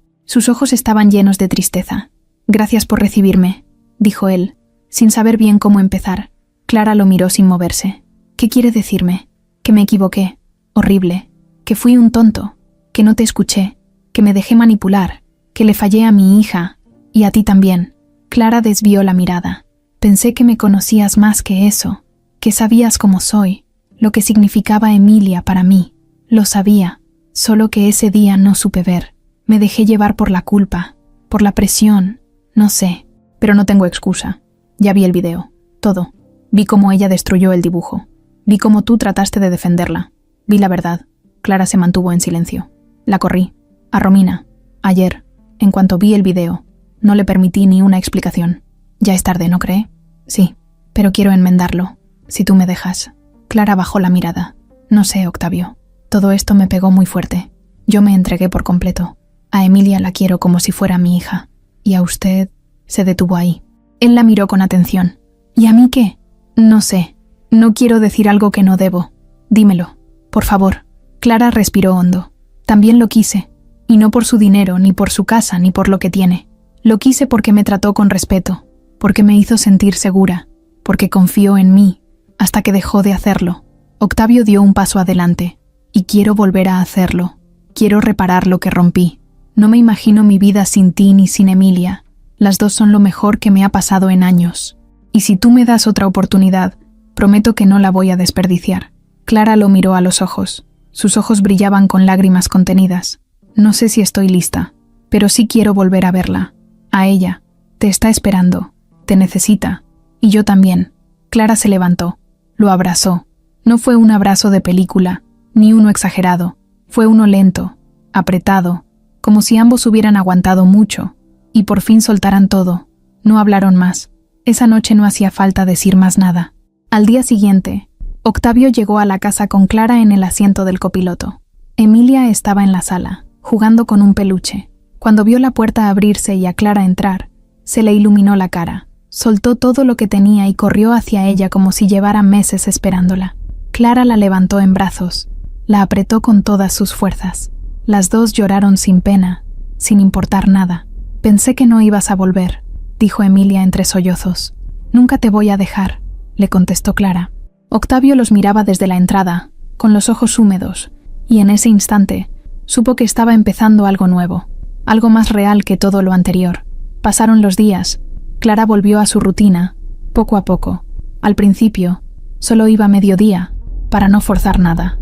estaban llenos de tristeza. Gracias por recibirme, dijo él, sin saber bien cómo empezar. Clara lo miró sin moverse. ¿Qué quiere decirme? Que me equivoqué. Horrible. Que fui un tonto. Que no te escuché. Que me dejé manipular. Que le fallé a mi hija. Y a ti también. Clara desvió la mirada. Pensé que me conocías más que eso. Que sabías cómo soy. Lo que significaba Emilia para mí. Lo sabía. Solo que ese día no supe ver. Me dejé llevar por la culpa. Por la presión. No sé. Pero no tengo excusa. Ya vi el video. Todo. Vi cómo ella destruyó el dibujo. Vi cómo tú trataste de defenderla. Vi la verdad. Clara se mantuvo en silencio. La corrí. A Romina. Ayer. En cuanto vi el video. No le permití ni una explicación. Ya es tarde, ¿no cree? Sí. Pero quiero enmendarlo. Si tú me dejas. Clara bajó la mirada. No sé, Octavio. Todo esto me pegó muy fuerte. Yo me entregué por completo. A Emilia la quiero como si fuera mi hija. Y a usted... Se detuvo ahí. Él la miró con atención. ¿Y a mí qué? No sé. No quiero decir algo que no debo. Dímelo, por favor. Clara respiró hondo. También lo quise. Y no por su dinero, ni por su casa, ni por lo que tiene. Lo quise porque me trató con respeto, porque me hizo sentir segura, porque confió en mí, hasta que dejó de hacerlo. Octavio dio un paso adelante. Y quiero volver a hacerlo. Quiero reparar lo que rompí. No me imagino mi vida sin ti ni sin Emilia. Las dos son lo mejor que me ha pasado en años. Y si tú me das otra oportunidad, prometo que no la voy a desperdiciar. Clara lo miró a los ojos. Sus ojos brillaban con lágrimas contenidas. No sé si estoy lista, pero sí quiero volver a verla. A ella. Te está esperando. Te necesita. Y yo también. Clara se levantó. Lo abrazó. No fue un abrazo de película, ni uno exagerado. Fue uno lento, apretado, como si ambos hubieran aguantado mucho, y por fin soltaran todo. No hablaron más. Esa noche no hacía falta decir más nada. Al día siguiente, Octavio llegó a la casa con Clara en el asiento del copiloto. Emilia estaba en la sala, jugando con un peluche. Cuando vio la puerta abrirse y a Clara entrar, se le iluminó la cara. Soltó todo lo que tenía y corrió hacia ella como si llevara meses esperándola. Clara la levantó en brazos, la apretó con todas sus fuerzas. Las dos lloraron sin pena, sin importar nada. Pensé que no ibas a volver, dijo Emilia entre sollozos. Nunca te voy a dejar, le contestó Clara. Octavio los miraba desde la entrada, con los ojos húmedos, y en ese instante supo que estaba empezando algo nuevo, algo más real que todo lo anterior. Pasaron los días. Clara volvió a su rutina, poco a poco. Al principio, solo iba a mediodía, para no forzar nada.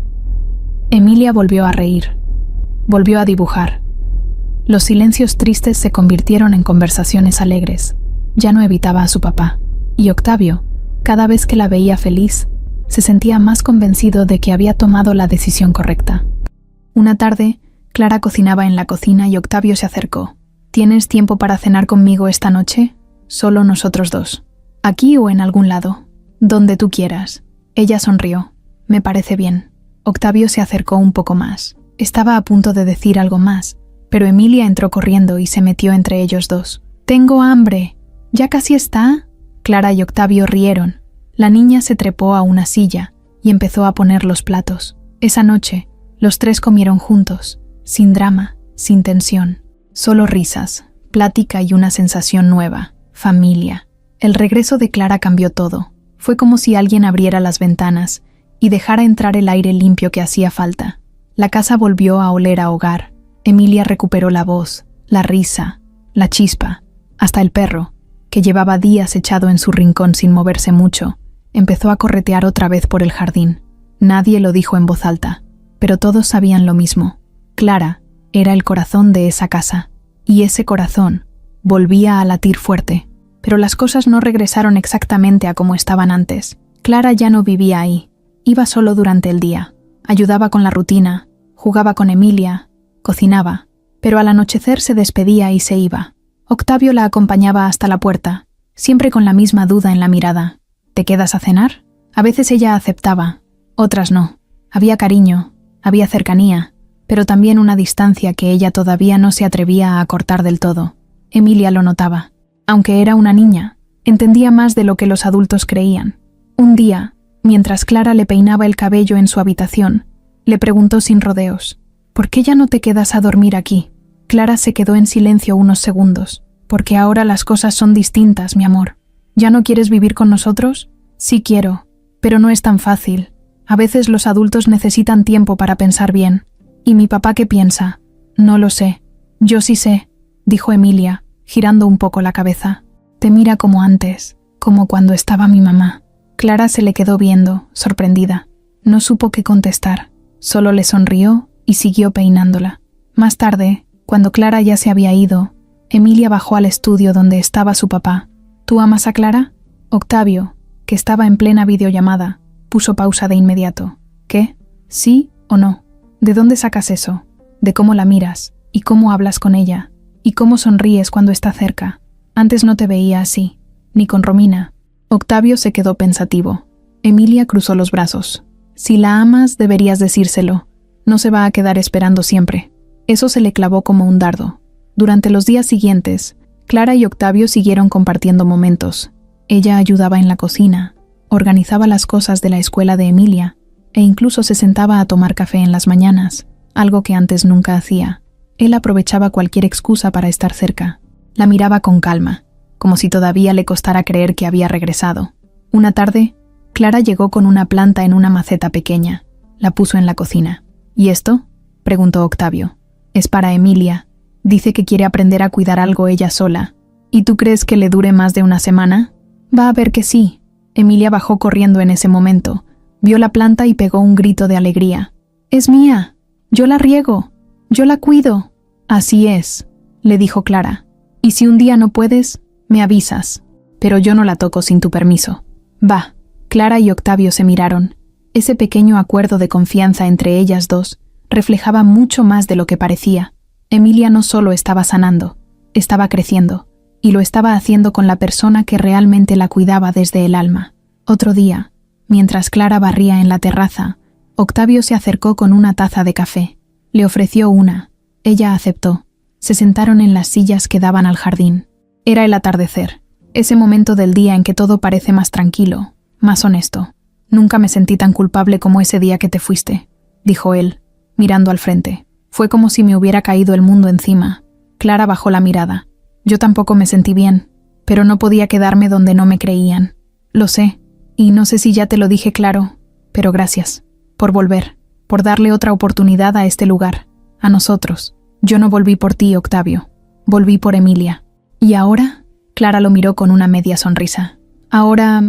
Emilia volvió a reír. Volvió a dibujar. Los silencios tristes se convirtieron en conversaciones alegres. Ya no evitaba a su papá. Y Octavio, cada vez que la veía feliz, se sentía más convencido de que había tomado la decisión correcta. Una tarde, Clara cocinaba en la cocina y Octavio se acercó. ¿Tienes tiempo para cenar conmigo esta noche? Solo nosotros dos. ¿Aquí o en algún lado? Donde tú quieras. Ella sonrió. Me parece bien. Octavio se acercó un poco más. Estaba a punto de decir algo más, pero Emilia entró corriendo y se metió entre ellos dos. «¡Tengo hambre! ¿Ya casi está?» Clara y Octavio rieron. La niña se trepó a una silla y empezó a poner los platos. Esa noche, los tres comieron juntos, sin drama, sin tensión. Solo risas, plática y una sensación nueva: familia. El regreso de Clara cambió todo. Fue como si alguien abriera las ventanas y dejara entrar el aire limpio que hacía falta. La casa volvió a oler a hogar. Emilia recuperó la voz, la risa, la chispa. Hasta el perro, que llevaba días echado en su rincón sin moverse mucho, empezó a corretear otra vez por el jardín. Nadie lo dijo en voz alta, pero todos sabían lo mismo. Clara era el corazón de esa casa, y ese corazón volvía a latir fuerte. Pero las cosas no regresaron exactamente a como estaban antes. Clara ya no vivía ahí. Iba solo durante el día. Ayudaba con la rutina, jugaba con Emilia, cocinaba, pero al anochecer se despedía y se iba. Octavio la acompañaba hasta la puerta, siempre con la misma duda en la mirada. ¿Te quedas a cenar? A veces ella aceptaba, otras no. Había cariño, había cercanía, pero también una distancia que ella todavía no se atrevía a acortar del todo. Emilia lo notaba. Aunque era una niña, entendía más de lo que los adultos creían. Un día, mientras Clara le peinaba el cabello en su habitación, le preguntó sin rodeos: ¿por qué ya no te quedas a dormir aquí? Clara se quedó en silencio unos segundos. Porque ahora las cosas son distintas, mi amor. ¿Ya no quieres vivir con nosotros? Sí quiero, pero no es tan fácil. A veces los adultos necesitan tiempo para pensar bien. ¿Y mi papá qué piensa? No lo sé. Yo sí sé, dijo Emilia, girando un poco la cabeza. Te mira como antes, como cuando estaba mi mamá. Clara se le quedó viendo, sorprendida. No supo qué contestar. Solo le sonrió y siguió peinándola. Más tarde, cuando Clara ya se había ido, Emilia bajó al estudio donde estaba su papá. ¿Tú amas a Clara? Octavio, que estaba en plena videollamada, puso pausa de inmediato. ¿Qué? ¿Sí o no? ¿De dónde sacas eso? ¿De cómo la miras? ¿Y cómo hablas con ella? ¿Y cómo sonríes cuando está cerca? Antes no te veía así, ni con Romina. Octavio se quedó pensativo. Emilia cruzó los brazos. Si la amas, deberías decírselo. No se va a quedar esperando siempre. Eso se le clavó como un dardo. Durante los días siguientes, Clara y Octavio siguieron compartiendo momentos. Ella ayudaba en la cocina, organizaba las cosas de la escuela de Emilia, e incluso se sentaba a tomar café en las mañanas, algo que antes nunca hacía. Él aprovechaba cualquier excusa para estar cerca. La miraba con calma, como si todavía le costara creer que había regresado. Una tarde, Clara llegó con una planta en una maceta pequeña. La puso en la cocina. ¿Y esto?, preguntó Octavio. Es para Emilia. Dice que quiere aprender a cuidar algo ella sola. ¿Y tú crees que le dure más de una semana? Va a ver que sí. Emilia bajó corriendo en ese momento. Vio la planta y pegó un grito de alegría. ¡Es mía! ¡Yo la riego! ¡Yo la cuido! Así es, le dijo Clara. Y si un día no puedes, me avisas. Pero yo no la toco sin tu permiso. Va. Clara y Octavio se miraron. Ese pequeño acuerdo de confianza entre ellas dos reflejaba mucho más de lo que parecía. Emilia no solo estaba sanando, estaba creciendo, y lo estaba haciendo con la persona que realmente la cuidaba desde el alma. Otro día, mientras Clara barría en la terraza, Octavio se acercó con una taza de café. Le ofreció una. Ella aceptó. Se sentaron en las sillas que daban al jardín. Era el atardecer, ese momento del día en que todo parece más tranquilo, más honesto. Nunca me sentí tan culpable como ese día que te fuiste, dijo él, mirando al frente. Fue como si me hubiera caído el mundo encima. Clara bajó la mirada. Yo tampoco me sentí bien, pero no podía quedarme donde no me creían. Lo sé, y no sé si ya te lo dije claro, pero gracias, por volver, por darle otra oportunidad a este lugar, a nosotros. Yo no volví por ti, Octavio, volví por Emilia. ¿Y ahora? Clara lo miró con una media sonrisa. Ahora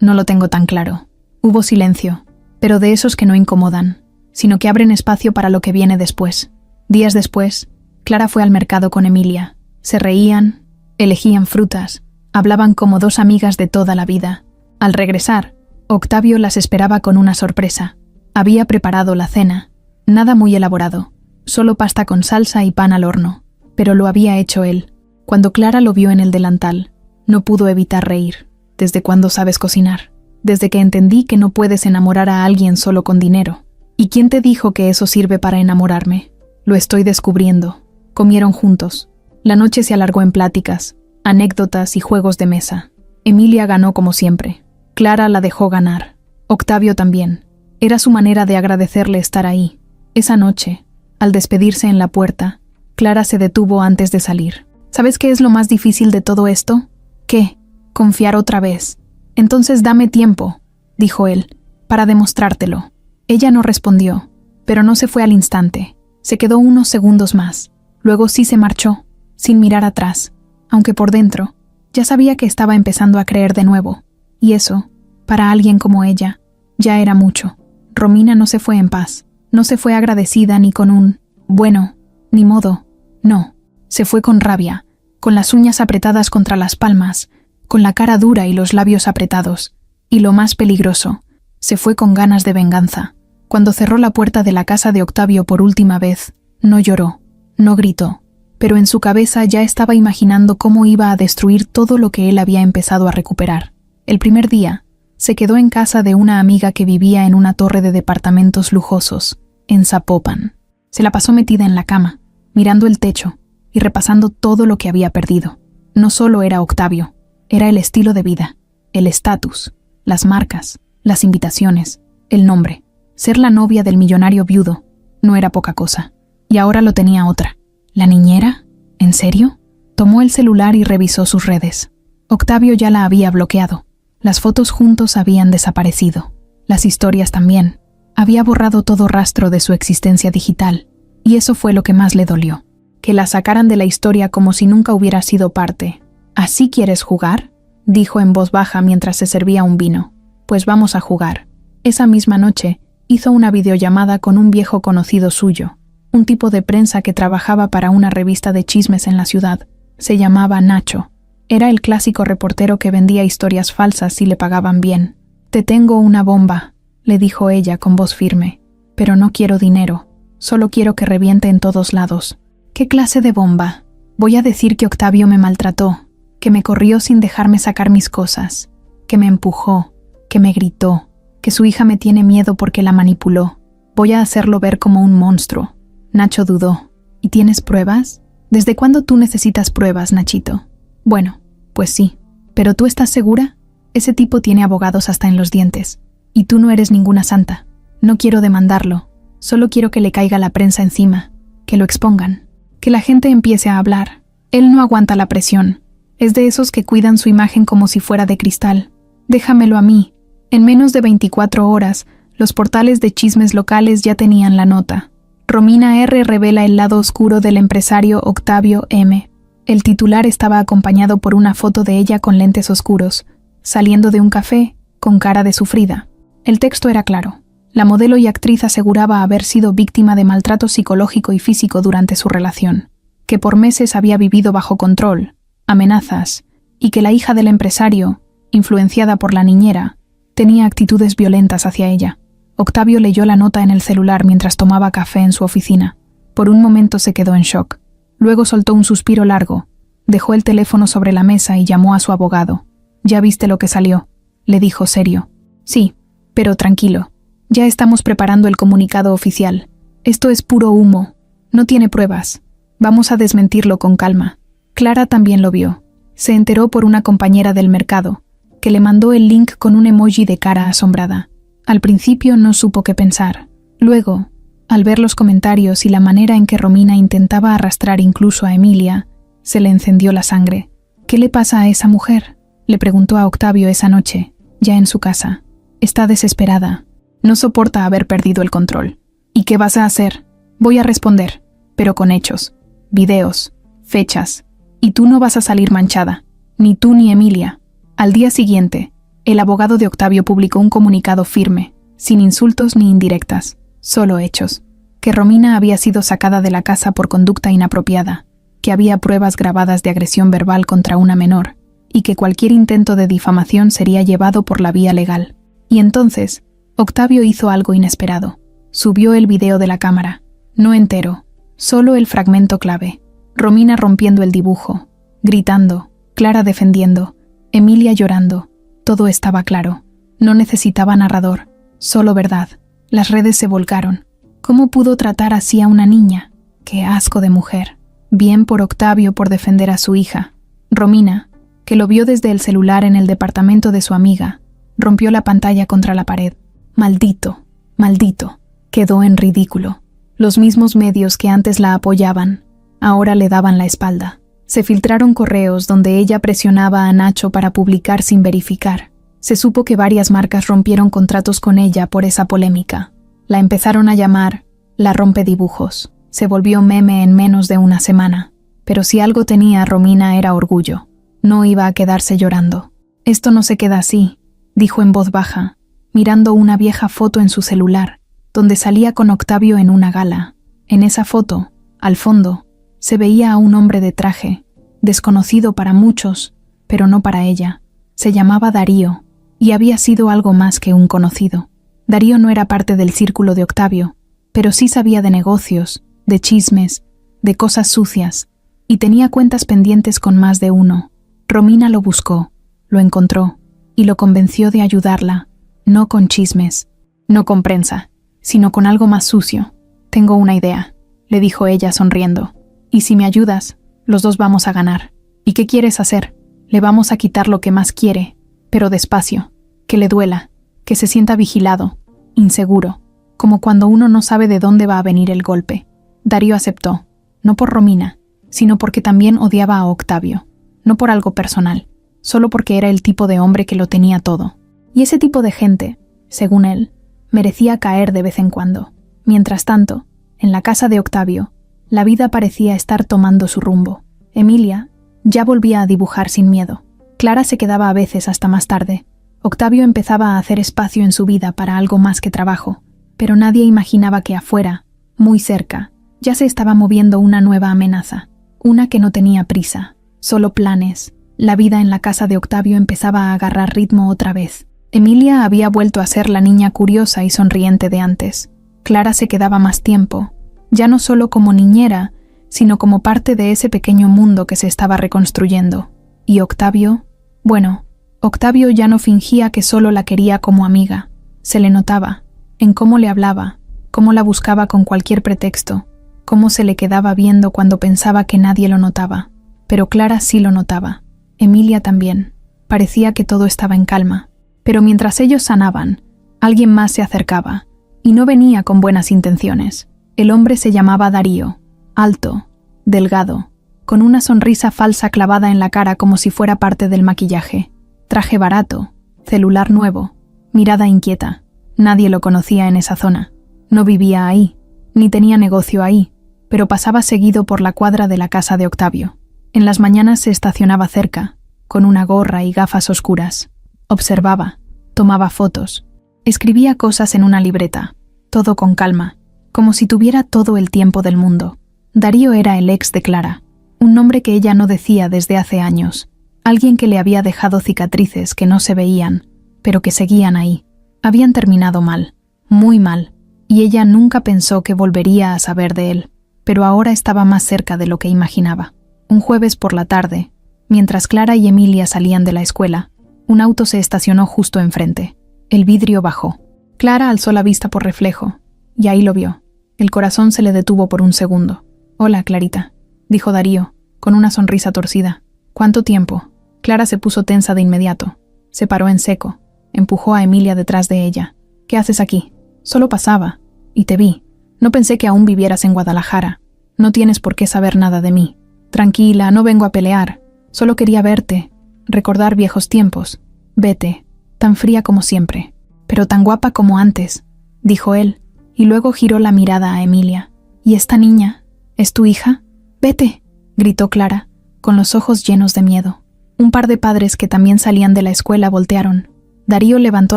no lo tengo tan claro. Hubo silencio, pero de esos que no incomodan, sino que abren espacio para lo que viene después. Días después, Clara fue al mercado con Emilia. Se reían, elegían frutas, hablaban como dos amigas de toda la vida. Al regresar, Octavio las esperaba con una sorpresa. Había preparado la cena, nada muy elaborado, solo pasta con salsa y pan al horno, pero lo había hecho él. Cuando Clara lo vio en el delantal, no pudo evitar reír. ¿Desde cuándo sabes cocinar? Desde que entendí que no puedes enamorar a alguien solo con dinero. ¿Y quién te dijo que eso sirve para enamorarme? Lo estoy descubriendo. Comieron juntos. La noche se alargó en pláticas, anécdotas y juegos de mesa. Emilia ganó como siempre. Clara la dejó ganar. Octavio también. Era su manera de agradecerle estar ahí. Esa noche, al despedirse en la puerta, Clara se detuvo antes de salir. ¿Sabes qué es lo más difícil de todo esto? ¿Qué? Confiar otra vez. Entonces dame tiempo, dijo él, para demostrártelo. Ella no respondió, pero no se fue al instante. Se quedó unos segundos más. Luego sí se marchó, sin mirar atrás, aunque por dentro ya sabía que estaba empezando a creer de nuevo. Y eso, para alguien como ella, ya era mucho. Romina no se fue en paz. No se fue agradecida ni con un bueno, ni modo. No, se fue con rabia, con las uñas apretadas contra las palmas, con la cara dura y los labios apretados. Y lo más peligroso, se fue con ganas de venganza. Cuando cerró la puerta de la casa de Octavio por última vez, no lloró, no gritó, pero en su cabeza ya estaba imaginando cómo iba a destruir todo lo que él había empezado a recuperar. El primer día, se quedó en casa de una amiga que vivía en una torre de departamentos lujosos, en Zapopan. Se la pasó metida en la cama, mirando el techo y repasando todo lo que había perdido. No solo era Octavio, era el estilo de vida, el estatus, las marcas, las invitaciones, el nombre. Ser la novia del millonario viudo no era poca cosa. Y ahora lo tenía otra. ¿La niñera? ¿En serio? Tomó el celular y revisó sus redes. Octavio ya la había bloqueado. Las fotos juntos habían desaparecido. Las historias también. Había borrado todo rastro de su existencia digital. Y eso fue lo que más le dolió. Que la sacaran de la historia como si nunca hubiera sido parte. ¿Así quieres jugar?, dijo en voz baja mientras se servía un vino. Pues vamos a jugar. Esa misma noche, hizo una videollamada con un viejo conocido suyo, un tipo de prensa que trabajaba para una revista de chismes en la ciudad. Se llamaba Nacho. Era el clásico reportero que vendía historias falsas si le pagaban bien. «Te tengo una bomba», le dijo ella con voz firme. «Pero no quiero dinero. Solo quiero que reviente en todos lados». «¿Qué clase de bomba?» «Voy a decir que Octavio me maltrató, que me corrió sin dejarme sacar mis cosas, que me empujó, que me gritó, que su hija me tiene miedo porque la manipuló. Voy a hacerlo ver como un monstruo». Nacho dudó. «¿Y tienes pruebas?» «¿Desde cuándo tú necesitas pruebas, Nachito?» «Bueno, pues sí. ¿Pero tú estás segura? Ese tipo tiene abogados hasta en los dientes. Y tú no eres ninguna santa. No quiero demandarlo. Solo quiero que le caiga la prensa encima. Que lo expongan. Que la gente empiece a hablar. Él no aguanta la presión. Es de esos que cuidan su imagen como si fuera de cristal. Déjamelo a mí». En menos de 24 horas, los portales de chismes locales ya tenían la nota. Romina R. revela el lado oscuro del empresario Octavio M. El titular estaba acompañado por una foto de ella con lentes oscuros, saliendo de un café, con cara de sufrida. El texto era claro. La modelo y actriz aseguraba haber sido víctima de maltrato psicológico y físico durante su relación, que por meses había vivido bajo control, amenazas, y que la hija del empresario, influenciada por la niñera, tenía actitudes violentas hacia ella. Octavio leyó la nota en el celular mientras tomaba café en su oficina. Por un momento se quedó en shock. Luego soltó un suspiro largo, dejó el teléfono sobre la mesa y llamó a su abogado. «¿Ya viste lo que salió?», le dijo serio. «Sí, pero tranquilo. Ya estamos preparando el comunicado oficial. Esto es puro humo. No tiene pruebas. Vamos a desmentirlo con calma». Clara también lo vio. Se enteró por una compañera del mercado, que le mandó el link con un emoji de cara asombrada. Al principio no supo qué pensar. Luego, al ver los comentarios y la manera en que Romina intentaba arrastrar incluso a Emilia, se le encendió la sangre. «¿Qué le pasa a esa mujer?», le preguntó a Octavio esa noche, ya en su casa. «Está desesperada. No soporta haber perdido el control». «¿Y qué vas a hacer?». «Voy a responder, pero con hechos, videos, fechas. Y tú no vas a salir manchada, ni tú ni Emilia». Al día siguiente, el abogado de Octavio publicó un comunicado firme, sin insultos ni indirectas, solo hechos. Que Romina había sido sacada de la casa por conducta inapropiada, que había pruebas grabadas de agresión verbal contra una menor, y que cualquier intento de difamación sería llevado por la vía legal. Y entonces, Octavio hizo algo inesperado. Subió el video de la cámara, no entero, solo el fragmento clave. Romina rompiendo el dibujo, gritando, Clara defendiendo, Emilia llorando. Todo estaba claro. No necesitaba narrador, solo verdad. Las redes se volcaron. ¿Cómo pudo tratar así a una niña? ¡Qué asco de mujer! Bien por Octavio por defender a su hija. Romina, que lo vio desde el celular en el departamento de su amiga, rompió la pantalla contra la pared. Maldito, maldito, quedó en ridículo. Los mismos medios que antes la apoyaban, ahora le daban la espalda. Se filtraron correos donde ella presionaba a Nacho para publicar sin verificar. Se supo que varias marcas rompieron contratos con ella por esa polémica. La empezaron a llamar la rompedibujos. Se volvió meme en menos de una semana. Pero si algo tenía Romina era orgullo. No iba a quedarse llorando. «Esto no se queda así», dijo en voz baja, mirando una vieja foto en su celular, donde salía con Octavio en una gala. En esa foto, al fondo, se veía a un hombre de traje, desconocido para muchos, pero no para ella. Se llamaba Darío, y había sido algo más que un conocido. Darío no era parte del círculo de Octavio, pero sí sabía de negocios, de chismes, de cosas sucias, y tenía cuentas pendientes con más de uno. Romina lo buscó, lo encontró, y lo convenció de ayudarla, no con chismes, no con prensa, sino con algo más sucio. «Tengo una idea», le dijo ella sonriendo. «Y si me ayudas, los dos vamos a ganar». «¿Y qué quieres hacer?» «Le vamos a quitar lo que más quiere, pero despacio, que le duela, que se sienta vigilado, inseguro, como cuando uno no sabe de dónde va a venir el golpe». Darío aceptó, no por Romina, sino porque también odiaba a Octavio, no por algo personal, solo porque era el tipo de hombre que lo tenía todo. Y ese tipo de gente, según él, merecía caer de vez en cuando. Mientras tanto, en la casa de Octavio, la vida parecía estar tomando su rumbo. Emilia ya volvía a dibujar sin miedo. Clara se quedaba a veces hasta más tarde. Octavio empezaba a hacer espacio en su vida para algo más que trabajo, pero nadie imaginaba que afuera, muy cerca, ya se estaba moviendo una nueva amenaza, una que no tenía prisa, solo planes. La vida en la casa de Octavio empezaba a agarrar ritmo otra vez. Emilia había vuelto a ser la niña curiosa y sonriente de antes. Clara se quedaba más tiempo, ya no solo como niñera, sino como parte de ese pequeño mundo que se estaba reconstruyendo. Y Octavio, bueno, Octavio ya no fingía que solo la quería como amiga. Se le notaba, en cómo le hablaba, cómo la buscaba con cualquier pretexto, cómo se le quedaba viendo cuando pensaba que nadie lo notaba. Pero Clara sí lo notaba. Emilia también. Parecía que todo estaba en calma. Pero mientras ellos sanaban, alguien más se acercaba, y no venía con buenas intenciones. El hombre se llamaba Darío, alto, delgado, con una sonrisa falsa clavada en la cara como si fuera parte del maquillaje. Traje barato, celular nuevo, mirada inquieta. Nadie lo conocía en esa zona. No vivía ahí, ni tenía negocio ahí, pero pasaba seguido por la cuadra de la casa de Octavio. En las mañanas se estacionaba cerca, con una gorra y gafas oscuras. Observaba, tomaba fotos, escribía cosas en una libreta, todo con calma, como si tuviera todo el tiempo del mundo. Darío era el ex de Clara, un nombre que ella no decía desde hace años, alguien que le había dejado cicatrices que no se veían, pero que seguían ahí. Habían terminado mal, muy mal, y ella nunca pensó que volvería a saber de él, pero ahora estaba más cerca de lo que imaginaba. Un jueves por la tarde, mientras Clara y Emilia salían de la escuela, un auto se estacionó justo enfrente. El vidrio bajó. Clara alzó la vista por reflejo, y ahí lo vio. El corazón se le detuvo por un segundo. «Hola, Clarita», dijo Darío, con una sonrisa torcida. «¿Cuánto tiempo?» Clara se puso tensa de inmediato. Se paró en seco. Empujó a Emilia detrás de ella. «¿Qué haces aquí?» «Solo pasaba. Y te vi. No pensé que aún vivieras en Guadalajara. No tienes por qué saber nada de mí. Tranquila, no vengo a pelear. Solo quería verte, recordar viejos tiempos. Vete, tan fría como siempre, pero tan guapa como antes», dijo él, y luego giró la mirada a Emilia. «¿Y esta niña? ¿Es tu hija?» «Vete», gritó Clara, con los ojos llenos de miedo. Un par de padres que también salían de la escuela voltearon. Darío levantó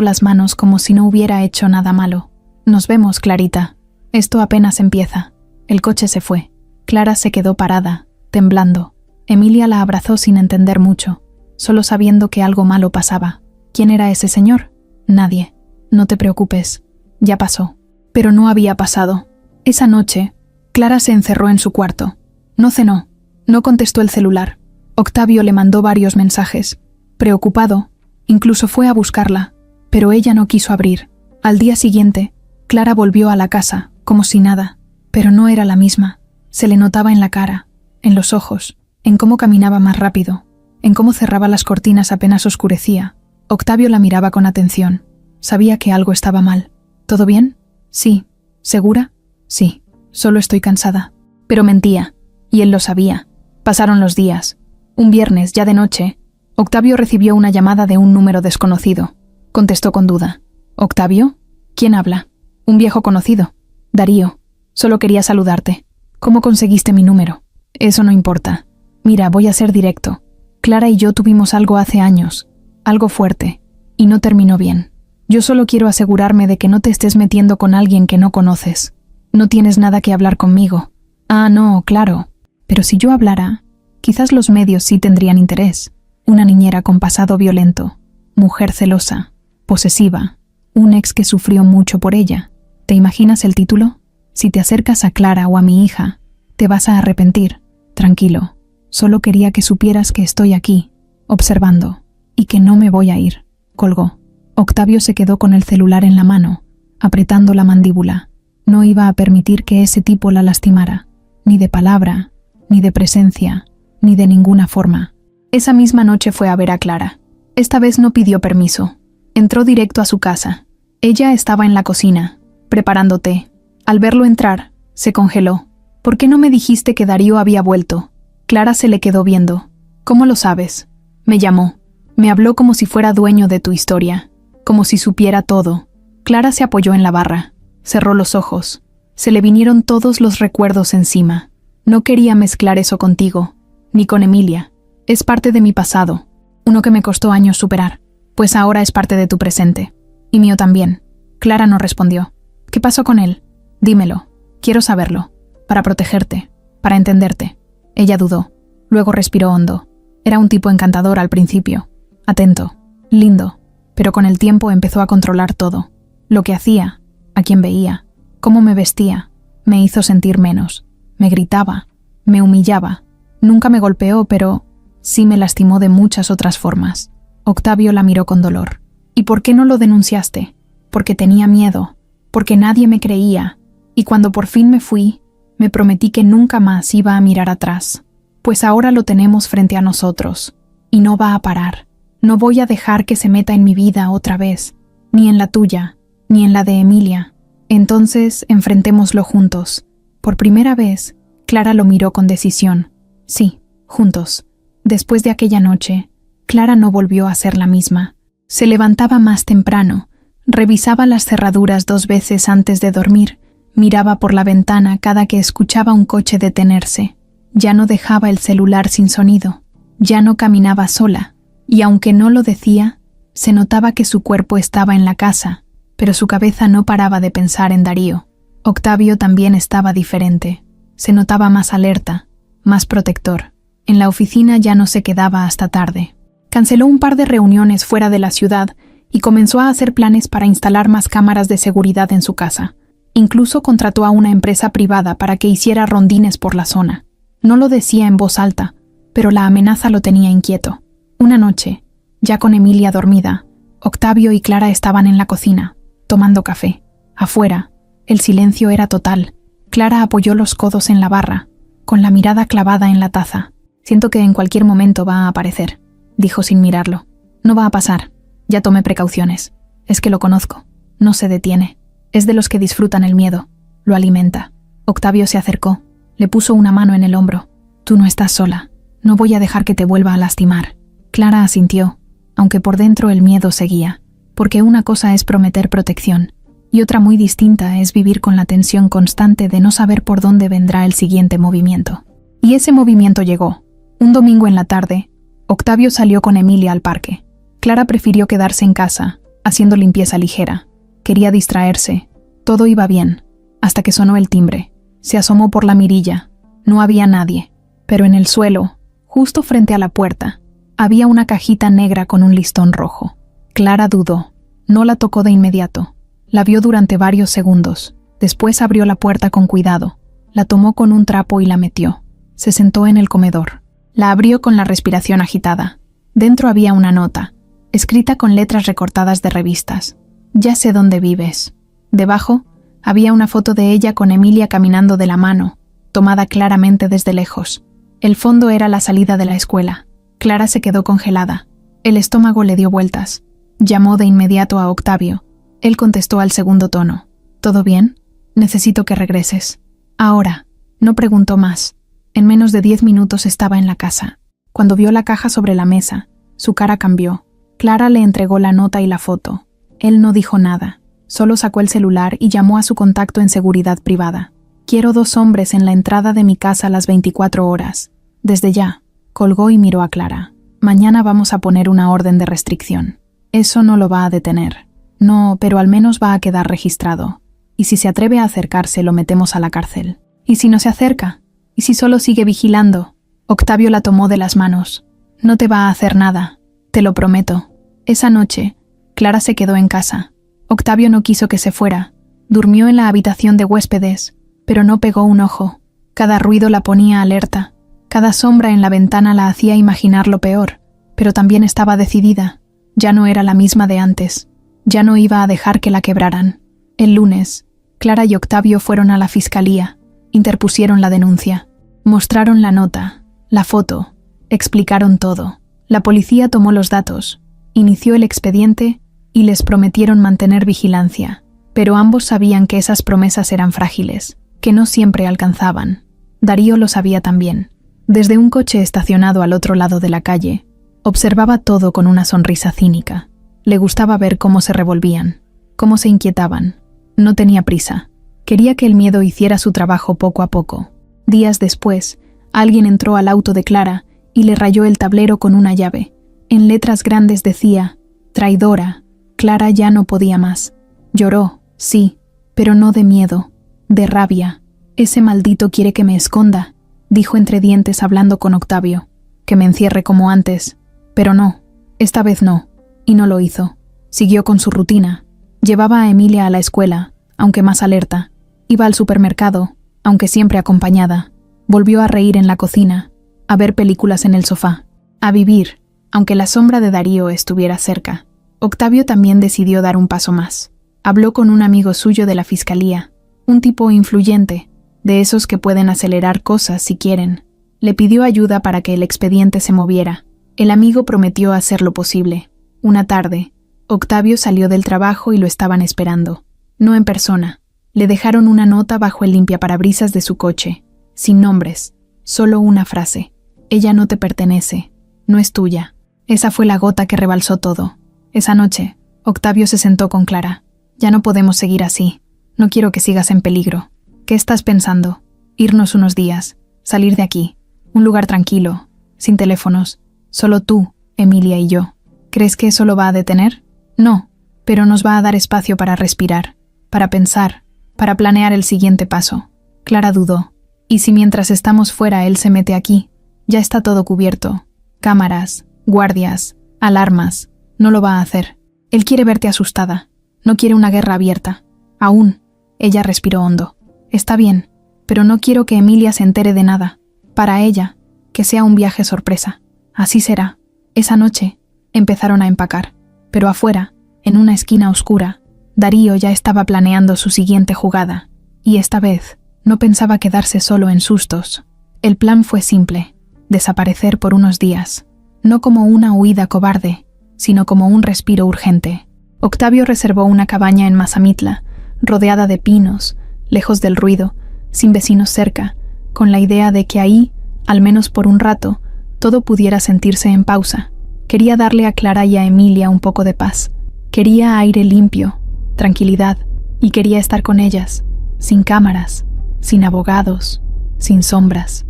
las manos como si no hubiera hecho nada malo. «Nos vemos, Clarita. Esto apenas empieza». El coche se fue. Clara se quedó parada, temblando. Emilia la abrazó sin entender mucho, solo sabiendo que algo malo pasaba. ¿Quién era ese señor? Nadie. «No te preocupes. Ya pasó». Pero no había pasado. Esa noche, Clara se encerró en su cuarto. No cenó. No contestó el celular. Octavio le mandó varios mensajes. Preocupado, incluso fue a buscarla, pero ella no quiso abrir. Al día siguiente, Clara volvió a la casa, como si nada, pero no era la misma. Se le notaba en la cara, en los ojos, en cómo caminaba más rápido. en cómo cerraba las cortinas apenas oscurecía. Octavio la miraba con atención. Sabía que algo estaba mal. ¿Todo bien? Sí. ¿Segura? Sí. Solo estoy cansada. Pero mentía, y él lo sabía. Pasaron los días. Un viernes, ya de noche, Octavio recibió una llamada de un número desconocido. Contestó con duda. ¿Octavio? ¿Quién habla? Un viejo conocido. Darío. Solo quería saludarte. ¿Cómo conseguiste mi número? Eso no importa. Mira, voy a ser directo. Clara y yo tuvimos algo hace años. Algo fuerte. Y no terminó bien. Yo solo quiero asegurarme de que no te estés metiendo con alguien que no conoces. No tienes nada que hablar conmigo. Ah, no, claro. Pero si yo hablara, quizás los medios sí tendrían interés. Una niñera con pasado violento. Mujer celosa. Posesiva. Un ex que sufrió mucho por ella. ¿Te imaginas el título? Si te acercas a Clara o a mi hija, te vas a arrepentir. Tranquilo. Solo quería que supieras que estoy aquí, observando, y que no me voy a ir. Colgó. Octavio se quedó con el celular en la mano, apretando la mandíbula. No iba a permitir que ese tipo la lastimara, ni de palabra, ni de presencia, ni de ninguna forma. Esa misma noche fue a ver a Clara. Esta vez no pidió permiso. Entró directo a su casa. Ella estaba en la cocina, preparando té. Al verlo entrar, se congeló. ¿Por qué no me dijiste que Darío había vuelto? Clara se le quedó viendo. ¿Cómo lo sabes? Me llamó. Me habló como si fuera dueño de tu historia, como si supiera todo. Clara se apoyó en la barra. Cerró los ojos. Se le vinieron todos los recuerdos encima. No quería mezclar eso contigo, ni con Emilia. Es parte de mi pasado, uno que me costó años superar, pues ahora es parte de tu presente. Y mío también. Clara no respondió. ¿Qué pasó con él? Dímelo. Quiero saberlo. Para protegerte. Para entenderte. Ella dudó. Luego respiró hondo. Era un tipo encantador al principio. Atento. Lindo. Pero con el tiempo empezó a controlar todo. Lo que hacía. A quién veía. Cómo me vestía. Me hizo sentir menos. Me gritaba. Me humillaba. Nunca me golpeó, pero sí me lastimó de muchas otras formas. Octavio la miró con dolor. ¿Y por qué no lo denunciaste? Porque tenía miedo. Porque nadie me creía. Y cuando por fin me fui, me prometí que nunca más iba a mirar atrás. Pues ahora lo tenemos frente a nosotros. Y no va a parar. No voy a dejar que se meta en mi vida otra vez. Ni en la tuya, ni en la de Emilia. Entonces, enfrentémoslo juntos. Por primera vez, Clara lo miró con decisión. Sí, juntos. Después de aquella noche, Clara no volvió a ser la misma. Se levantaba más temprano, revisaba las cerraduras 2 veces antes de dormir, miraba por la ventana cada que escuchaba un coche detenerse. Ya no dejaba el celular sin sonido. Ya no caminaba sola. Y aunque no lo decía, se notaba que su cuerpo estaba en la casa, pero su cabeza no paraba de pensar en Darío. Octavio también estaba diferente. Se notaba más alerta, más protector. En la oficina ya no se quedaba hasta tarde. Canceló un par de reuniones fuera de la ciudad y comenzó a hacer planes para instalar más cámaras de seguridad en su casa. Incluso contrató a una empresa privada para que hiciera rondines por la zona. No lo decía en voz alta, pero la amenaza lo tenía inquieto. Una noche, ya con Emilia dormida, Octavio y Clara estaban en la cocina, tomando café. Afuera, el silencio era total. Clara apoyó los codos en la barra, con la mirada clavada en la taza. Siento que en cualquier momento va a aparecer, dijo sin mirarlo. No va a pasar. Ya tomé precauciones. Es que lo conozco. No se detiene. Es de los que disfrutan el miedo. Lo alimenta. Octavio se acercó. Le puso una mano en el hombro. Tú no estás sola. No voy a dejar que te vuelva a lastimar. Clara asintió, aunque por dentro el miedo seguía. Porque una cosa es prometer protección, y otra muy distinta es vivir con la tensión constante de no saber por dónde vendrá el siguiente movimiento. Y ese movimiento llegó. Un domingo en la tarde, Octavio salió con Emilia al parque. Clara prefirió quedarse en casa, haciendo limpieza ligera. Quería distraerse. Todo iba bien, hasta que sonó el timbre. Se asomó por la mirilla. No había nadie. Pero en el suelo, justo frente a la puerta, había una cajita negra con un listón rojo. Clara dudó. No la tocó de inmediato. La vio durante varios segundos. Después abrió la puerta con cuidado. La tomó con un trapo y la metió. Se sentó en el comedor. La abrió con la respiración agitada. Dentro había una nota, escrita con letras recortadas de revistas. Ya sé dónde vives. Debajo había una foto de ella con Emilia caminando de la mano, tomada claramente desde lejos. El fondo era la salida de la escuela. Clara se quedó congelada. El estómago le dio vueltas. Llamó de inmediato a Octavio. Él contestó al segundo tono. ¿Todo bien? Necesito que regreses. Ahora. No preguntó más. En menos de 10 minutos estaba en la casa. Cuando vio la caja sobre la mesa, su cara cambió. Clara le entregó la nota y la foto. Él no dijo nada. Solo sacó el celular y llamó a su contacto en seguridad privada. Quiero 2 hombres en la entrada de mi casa a las 24 horas. Desde ya. Colgó y miró a Clara. Mañana vamos a poner una orden de restricción. Eso no lo va a detener. No, pero al menos va a quedar registrado. Y si se atreve a acercarse, lo metemos a la cárcel. ¿Y si no se acerca? ¿Y si solo sigue vigilando? Octavio la tomó de las manos. No te va a hacer nada. Te lo prometo. Esa noche, Clara se quedó en casa. Octavio no quiso que se fuera. Durmió en la habitación de huéspedes, pero no pegó un ojo. Cada ruido la ponía alerta. Cada sombra en la ventana la hacía imaginar lo peor, pero también estaba decidida. Ya no era la misma de antes. Ya no iba a dejar que la quebraran. El lunes, Clara y Octavio fueron a la fiscalía. Interpusieron la denuncia. Mostraron la nota, la foto. Explicaron todo. La policía tomó los datos, inició el expediente y les prometieron mantener vigilancia. Pero ambos sabían que esas promesas eran frágiles, que no siempre alcanzaban. Darío lo sabía también. Desde un coche estacionado al otro lado de la calle, observaba todo con una sonrisa cínica. Le gustaba ver cómo se revolvían, cómo se inquietaban. No tenía prisa. Quería que el miedo hiciera su trabajo poco a poco. Días después, alguien entró al auto de Clara y le rayó el tablero con una llave. En letras grandes decía, «Traidora». Clara ya no podía más. Lloró, sí, pero no de miedo, de rabia. «Ese maldito quiere que me esconda», dijo entre dientes hablando con Octavio, «que me encierre como antes». Pero no, esta vez no, y no lo hizo. Siguió con su rutina. Llevaba a Emilia a la escuela, aunque más alerta. Iba al supermercado, aunque siempre acompañada. Volvió a reír en la cocina, a ver películas en el sofá, a vivir, aunque la sombra de Darío estuviera cerca. Octavio también decidió dar un paso más. Habló con un amigo suyo de la fiscalía, un tipo influyente, de esos que pueden acelerar cosas si quieren. Le pidió ayuda para que el expediente se moviera. El amigo prometió hacer lo posible. Una tarde, Octavio salió del trabajo y lo estaban esperando. No en persona. Le dejaron una nota bajo el limpiaparabrisas de su coche, sin nombres, solo una frase. «Ella no te pertenece, no es tuya». Esa fue la gota que rebalsó todo. Esa noche, Octavio se sentó con Clara. «Ya no podemos seguir así. No quiero que sigas en peligro. ¿Qué estás pensando? Irnos unos días, salir de aquí, un lugar tranquilo, sin teléfonos, solo tú, Emilia y yo. ¿Crees que eso lo va a detener? No, pero nos va a dar espacio para respirar, para pensar, para planear el siguiente paso». Clara dudó. «¿Y si mientras estamos fuera él se mete aquí? Ya está todo cubierto. Cámaras, guardias, alarmas. No lo va a hacer. Él quiere verte asustada. No quiere una guerra abierta. Aún». Ella respiró hondo. «Está bien, pero no quiero que Emilia se entere de nada. Para ella, que sea un viaje sorpresa. Así será». Esa noche, empezaron a empacar. Pero afuera, en una esquina oscura, Darío ya estaba planeando su siguiente jugada. Y esta vez, no pensaba quedarse solo en sustos. El plan fue simple: desaparecer por unos días. No como una huida cobarde, sino como un respiro urgente. Octavio reservó una cabaña en Mazamitla, rodeada de pinos, lejos del ruido, sin vecinos cerca, con la idea de que ahí, al menos por un rato, todo pudiera sentirse en pausa. Quería darle a Clara y a Emilia un poco de paz. Quería aire limpio, tranquilidad, y quería estar con ellas, sin cámaras, sin abogados, sin sombras.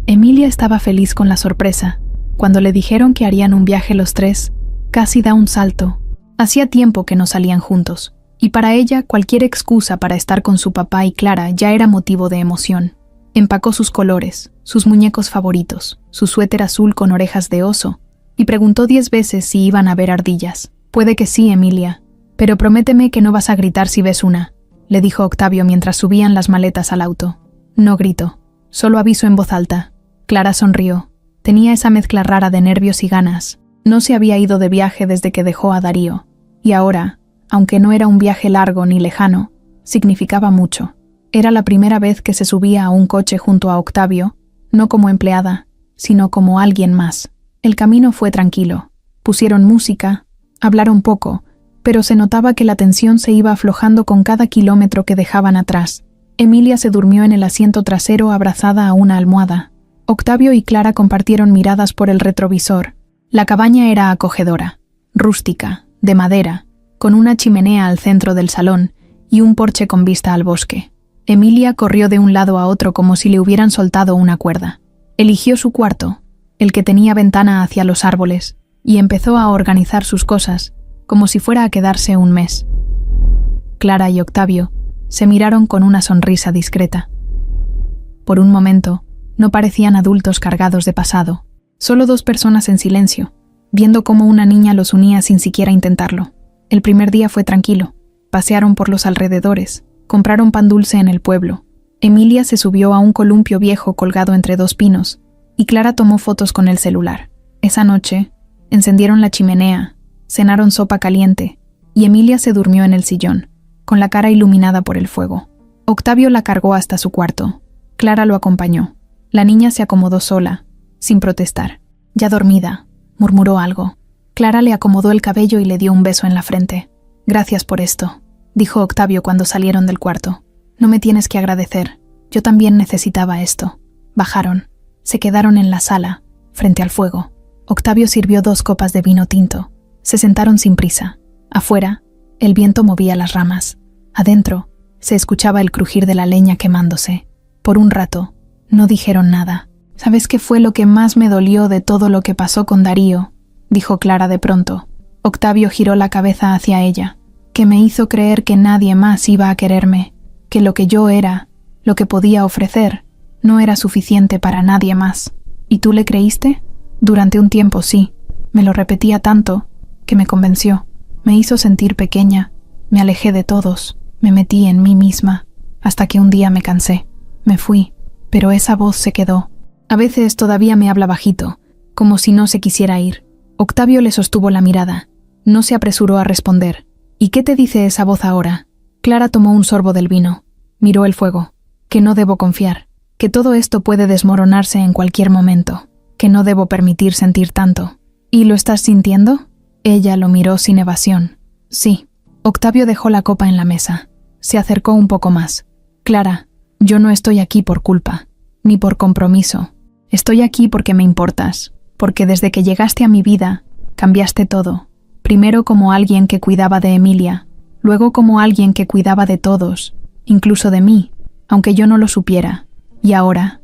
Emilia estaba feliz con la sorpresa. Cuando le dijeron que harían un viaje los tres, casi da un salto. Hacía tiempo que no salían juntos, y para ella cualquier excusa para estar con su papá y Clara ya era motivo de emoción. Empacó sus colores, sus muñecos favoritos, su suéter azul con orejas de oso, y preguntó 10 veces si iban a ver ardillas. «Puede que sí, Emilia, pero prométeme que no vas a gritar si ves una», le dijo Octavio mientras subían las maletas al auto. «No grito, solo aviso en voz alta». Clara sonrió. Tenía esa mezcla rara de nervios y ganas. No se había ido de viaje desde que dejó a Darío, y ahora, aunque no era un viaje largo ni lejano, significaba mucho. Era la primera vez que se subía a un coche junto a Octavio, no como empleada, sino como alguien más. El camino fue tranquilo. Pusieron música, hablaron poco, pero se notaba que la tensión se iba aflojando con cada kilómetro que dejaban atrás. Emilia se durmió en el asiento trasero abrazada a una almohada. Octavio y Clara compartieron miradas por el retrovisor. La cabaña era acogedora, rústica, de madera, con una chimenea al centro del salón y un porche con vista al bosque. Emilia corrió de un lado a otro como si le hubieran soltado una cuerda. Eligió su cuarto, el que tenía ventana hacia los árboles, y empezó a organizar sus cosas, como si fuera a quedarse un mes. Clara y Octavio se miraron con una sonrisa discreta. Por un momento, no parecían adultos cargados de pasado, solo dos personas en silencio, viendo cómo una niña los unía sin siquiera intentarlo. El primer día fue tranquilo. Pasearon por los alrededores, compraron pan dulce en el pueblo. Emilia se subió a un columpio viejo colgado entre dos pinos, y Clara tomó fotos con el celular. Esa noche, encendieron la chimenea, cenaron sopa caliente, y Emilia se durmió en el sillón, con la cara iluminada por el fuego. Octavio la cargó hasta su cuarto. Clara lo acompañó. La niña se acomodó sola, sin protestar. Ya dormida, murmuró algo. Clara le acomodó el cabello y le dio un beso en la frente. «Gracias por esto», dijo Octavio cuando salieron del cuarto. «No me tienes que agradecer. Yo también necesitaba esto». Bajaron. Se quedaron en la sala, frente al fuego. Octavio sirvió 2 copas de vino tinto. Se sentaron sin prisa. Afuera, el viento movía las ramas. Adentro, se escuchaba el crujir de la leña quemándose. Por un rato, no dijeron nada. «¿Sabes qué fue lo que más me dolió de todo lo que pasó con Darío?», dijo Clara de pronto. Octavio giró la cabeza hacia ella. «Que me hizo creer que nadie más iba a quererme, que lo que yo era, lo que podía ofrecer, no era suficiente para nadie más». «¿Y tú le creíste?». «Durante un tiempo sí. Me lo repetía tanto que me convenció. Me hizo sentir pequeña. Me alejé de todos. Me metí en mí misma. Hasta que un día me cansé. Me fui. Pero esa voz se quedó. A veces todavía me habla bajito, como si no se quisiera ir». Octavio le sostuvo la mirada. No se apresuró a responder. «¿Y qué te dice esa voz ahora?». Clara tomó un sorbo del vino. Miró el fuego. «Que no debo confiar. Que todo esto puede desmoronarse en cualquier momento. Que no debo permitir sentir tanto». «¿Y lo estás sintiendo?». Ella lo miró sin evasión. «Sí». Octavio dejó la copa en la mesa. Se acercó un poco más. «Clara, yo no estoy aquí por culpa, ni por compromiso. Estoy aquí porque me importas, porque desde que llegaste a mi vida, cambiaste todo. Primero como alguien que cuidaba de Emilia, luego como alguien que cuidaba de todos, incluso de mí, aunque yo no lo supiera. Y ahora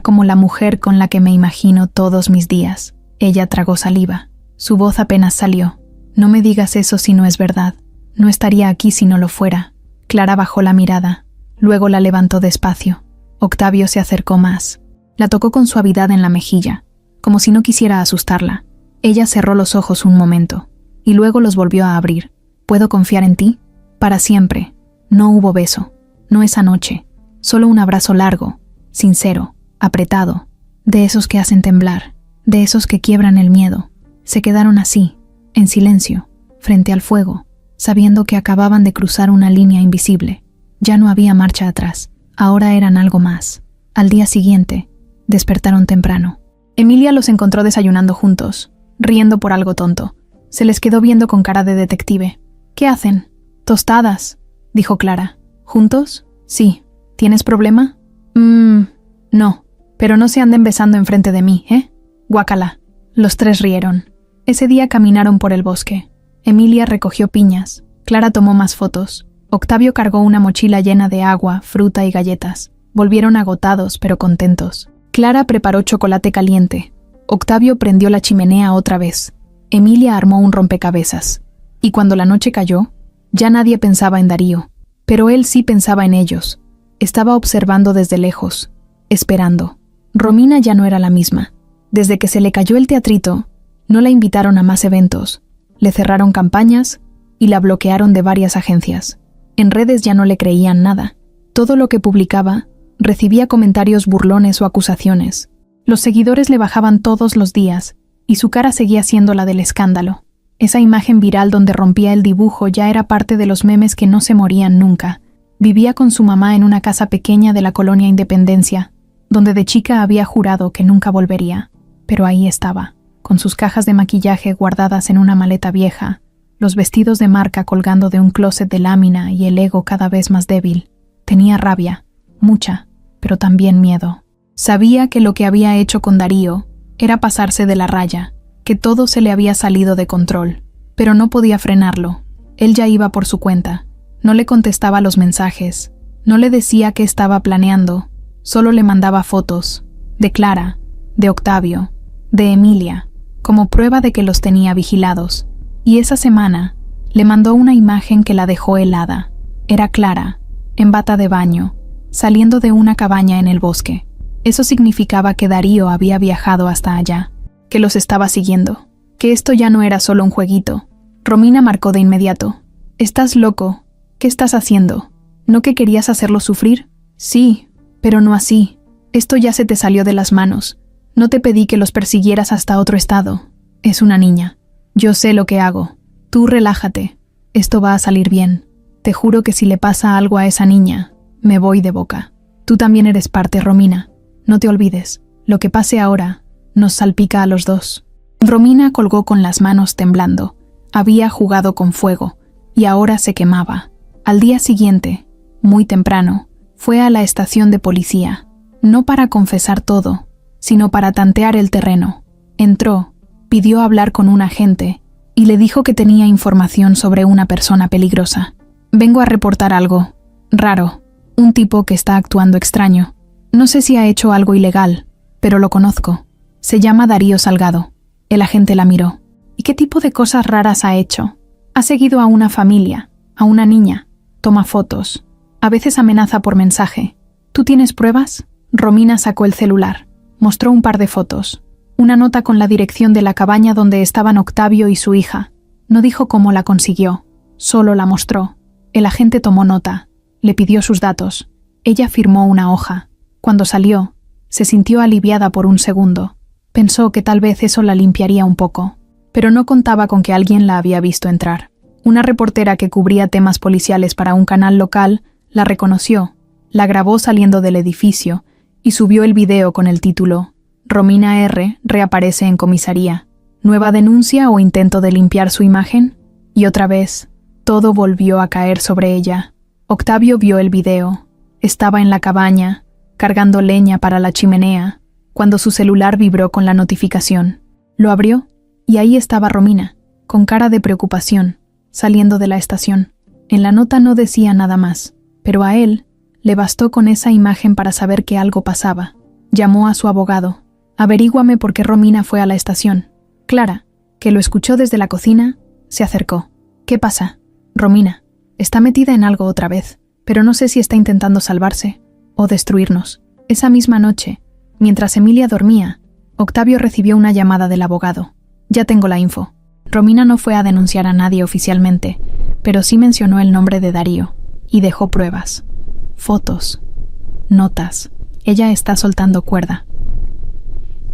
como la mujer con la que me imagino todos mis días». Ella tragó saliva. Su voz apenas salió. «No me digas eso si no es verdad. No estaría aquí si no lo fuera». Clara bajó la mirada, luego la levantó despacio. Octavio se acercó más. La tocó con suavidad en la mejilla, como si no quisiera asustarla. Ella cerró los ojos un momento, y luego los volvió a abrir. «¿Puedo confiar en ti?». «Para siempre». No hubo beso, no esa noche, solo un abrazo largo, sincero, apretado, de esos que hacen temblar, de esos que quiebran el miedo. Se quedaron así, en silencio, frente al fuego, sabiendo que acababan de cruzar una línea invisible. Ya no había marcha atrás, ahora eran algo más. Al día siguiente, despertaron temprano. Emilia los encontró desayunando juntos, riendo por algo tonto. Se les quedó viendo con cara de detective. «¿Qué hacen?». «Tostadas», dijo Clara. «¿Juntos?». «Sí». «¿Tienes problema?». No, pero no se anden besando enfrente de mí, ¿eh?». «Guácala». Los 3 rieron. Ese día caminaron por el bosque. Emilia recogió piñas. Clara tomó más fotos. Octavio cargó una mochila llena de agua, fruta y galletas. Volvieron agotados, pero contentos. Clara preparó chocolate caliente. Octavio prendió la chimenea otra vez. Emilia armó un rompecabezas. Y cuando la noche cayó, ya nadie pensaba en Darío. Pero él sí pensaba en ellos. Estaba observando desde lejos, esperando. Romina ya no era la misma. Desde que se le cayó el teatrito, no la invitaron a más eventos. Le cerraron campañas y la bloquearon de varias agencias. En redes ya no le creían nada. Todo lo que publicaba recibía comentarios burlones o acusaciones. Los seguidores le bajaban todos los días y su cara seguía siendo la del escándalo. Esa imagen viral donde rompía el dibujo ya era parte de los memes que no se morían nunca. Vivía con su mamá en una casa pequeña de la colonia Independencia, donde de chica había jurado que nunca volvería. Pero ahí estaba. con sus cajas de maquillaje guardadas en una maleta vieja, los vestidos de marca colgando de un closet de lámina y el ego cada vez más débil. Tenía rabia, mucha, pero también miedo. Sabía que lo que había hecho con Darío era pasarse de la raya, que todo se le había salido de control, pero no podía frenarlo. Él ya iba por su cuenta, no le contestaba los mensajes, no le decía qué estaba planeando, solo le mandaba fotos, de Clara, de Octavio, de Emilia, como prueba de que los tenía vigilados. Y esa semana le mandó una imagen que la dejó helada. Era Clara, en bata de baño, saliendo de una cabaña en el bosque. Eso significaba que Darío había viajado hasta allá, que los estaba siguiendo, que esto ya no era solo un jueguito. Romina marcó de inmediato. «¿Estás loco? ¿Qué estás haciendo? ¿No que querías hacerlo sufrir?» «Sí, pero no así. Esto ya se te salió de las manos. No te pedí que los persiguieras hasta otro estado. Es una niña. Yo sé lo que hago. Tú relájate. Esto va a salir bien. Te juro que si le pasa algo a esa niña, me voy de boca. Tú también eres parte, Romina. No te olvides. Lo que pase ahora nos salpica a los dos». Romina colgó con las manos temblando. Había jugado con fuego y ahora se quemaba. Al día siguiente, muy temprano, fue a la estación de policía, no para confesar todo, sino para tantear el terreno. Entró, pidió hablar con un agente y le dijo que tenía información sobre una persona peligrosa. «Vengo a reportar algo raro, un tipo que está actuando extraño. No sé si ha hecho algo ilegal, pero lo conozco. Se llama Darío Salgado». El agente la miró. «¿Y qué tipo de cosas raras ha hecho?» «Ha seguido a una familia, a una niña. Toma fotos. A veces amenaza por mensaje. ¿Tú tienes pruebas?» Romina sacó el celular. Mostró un par de fotos. Una nota con la dirección de la cabaña donde estaban Octavio y su hija. No dijo cómo la consiguió, solo la mostró. El agente tomó nota. Le pidió sus datos. Ella firmó una hoja. Cuando salió, se sintió aliviada por un segundo. Pensó que tal vez eso la limpiaría un poco, pero no contaba con que alguien la había visto entrar. Una reportera que cubría temas policiales para un canal local la reconoció, la grabó saliendo del edificio y subió el video con el título «Romina R. reaparece en comisaría. ¿Nueva denuncia o intento de limpiar su imagen?» Y otra vez, todo volvió a caer sobre ella. Octavio vio el video. Estaba en la cabaña, cargando leña para la chimenea, cuando su celular vibró con la notificación. Lo abrió y ahí estaba Romina, con cara de preocupación, saliendo de la estación. En la nota no decía nada más, pero a él le bastó con esa imagen para saber que algo pasaba. Llamó a su abogado. «Averíguame por qué Romina fue a la estación». Clara, que lo escuchó desde la cocina, se acercó. «¿Qué pasa?» «Romina está metida en algo otra vez, pero no sé si está intentando salvarse o destruirnos». Esa misma noche, mientras Emilia dormía, Octavio recibió una llamada del abogado. «Ya tengo la info. Romina no fue a denunciar a nadie oficialmente, pero sí mencionó el nombre de Darío y dejó pruebas. Fotos. Notas. Ella está soltando cuerda».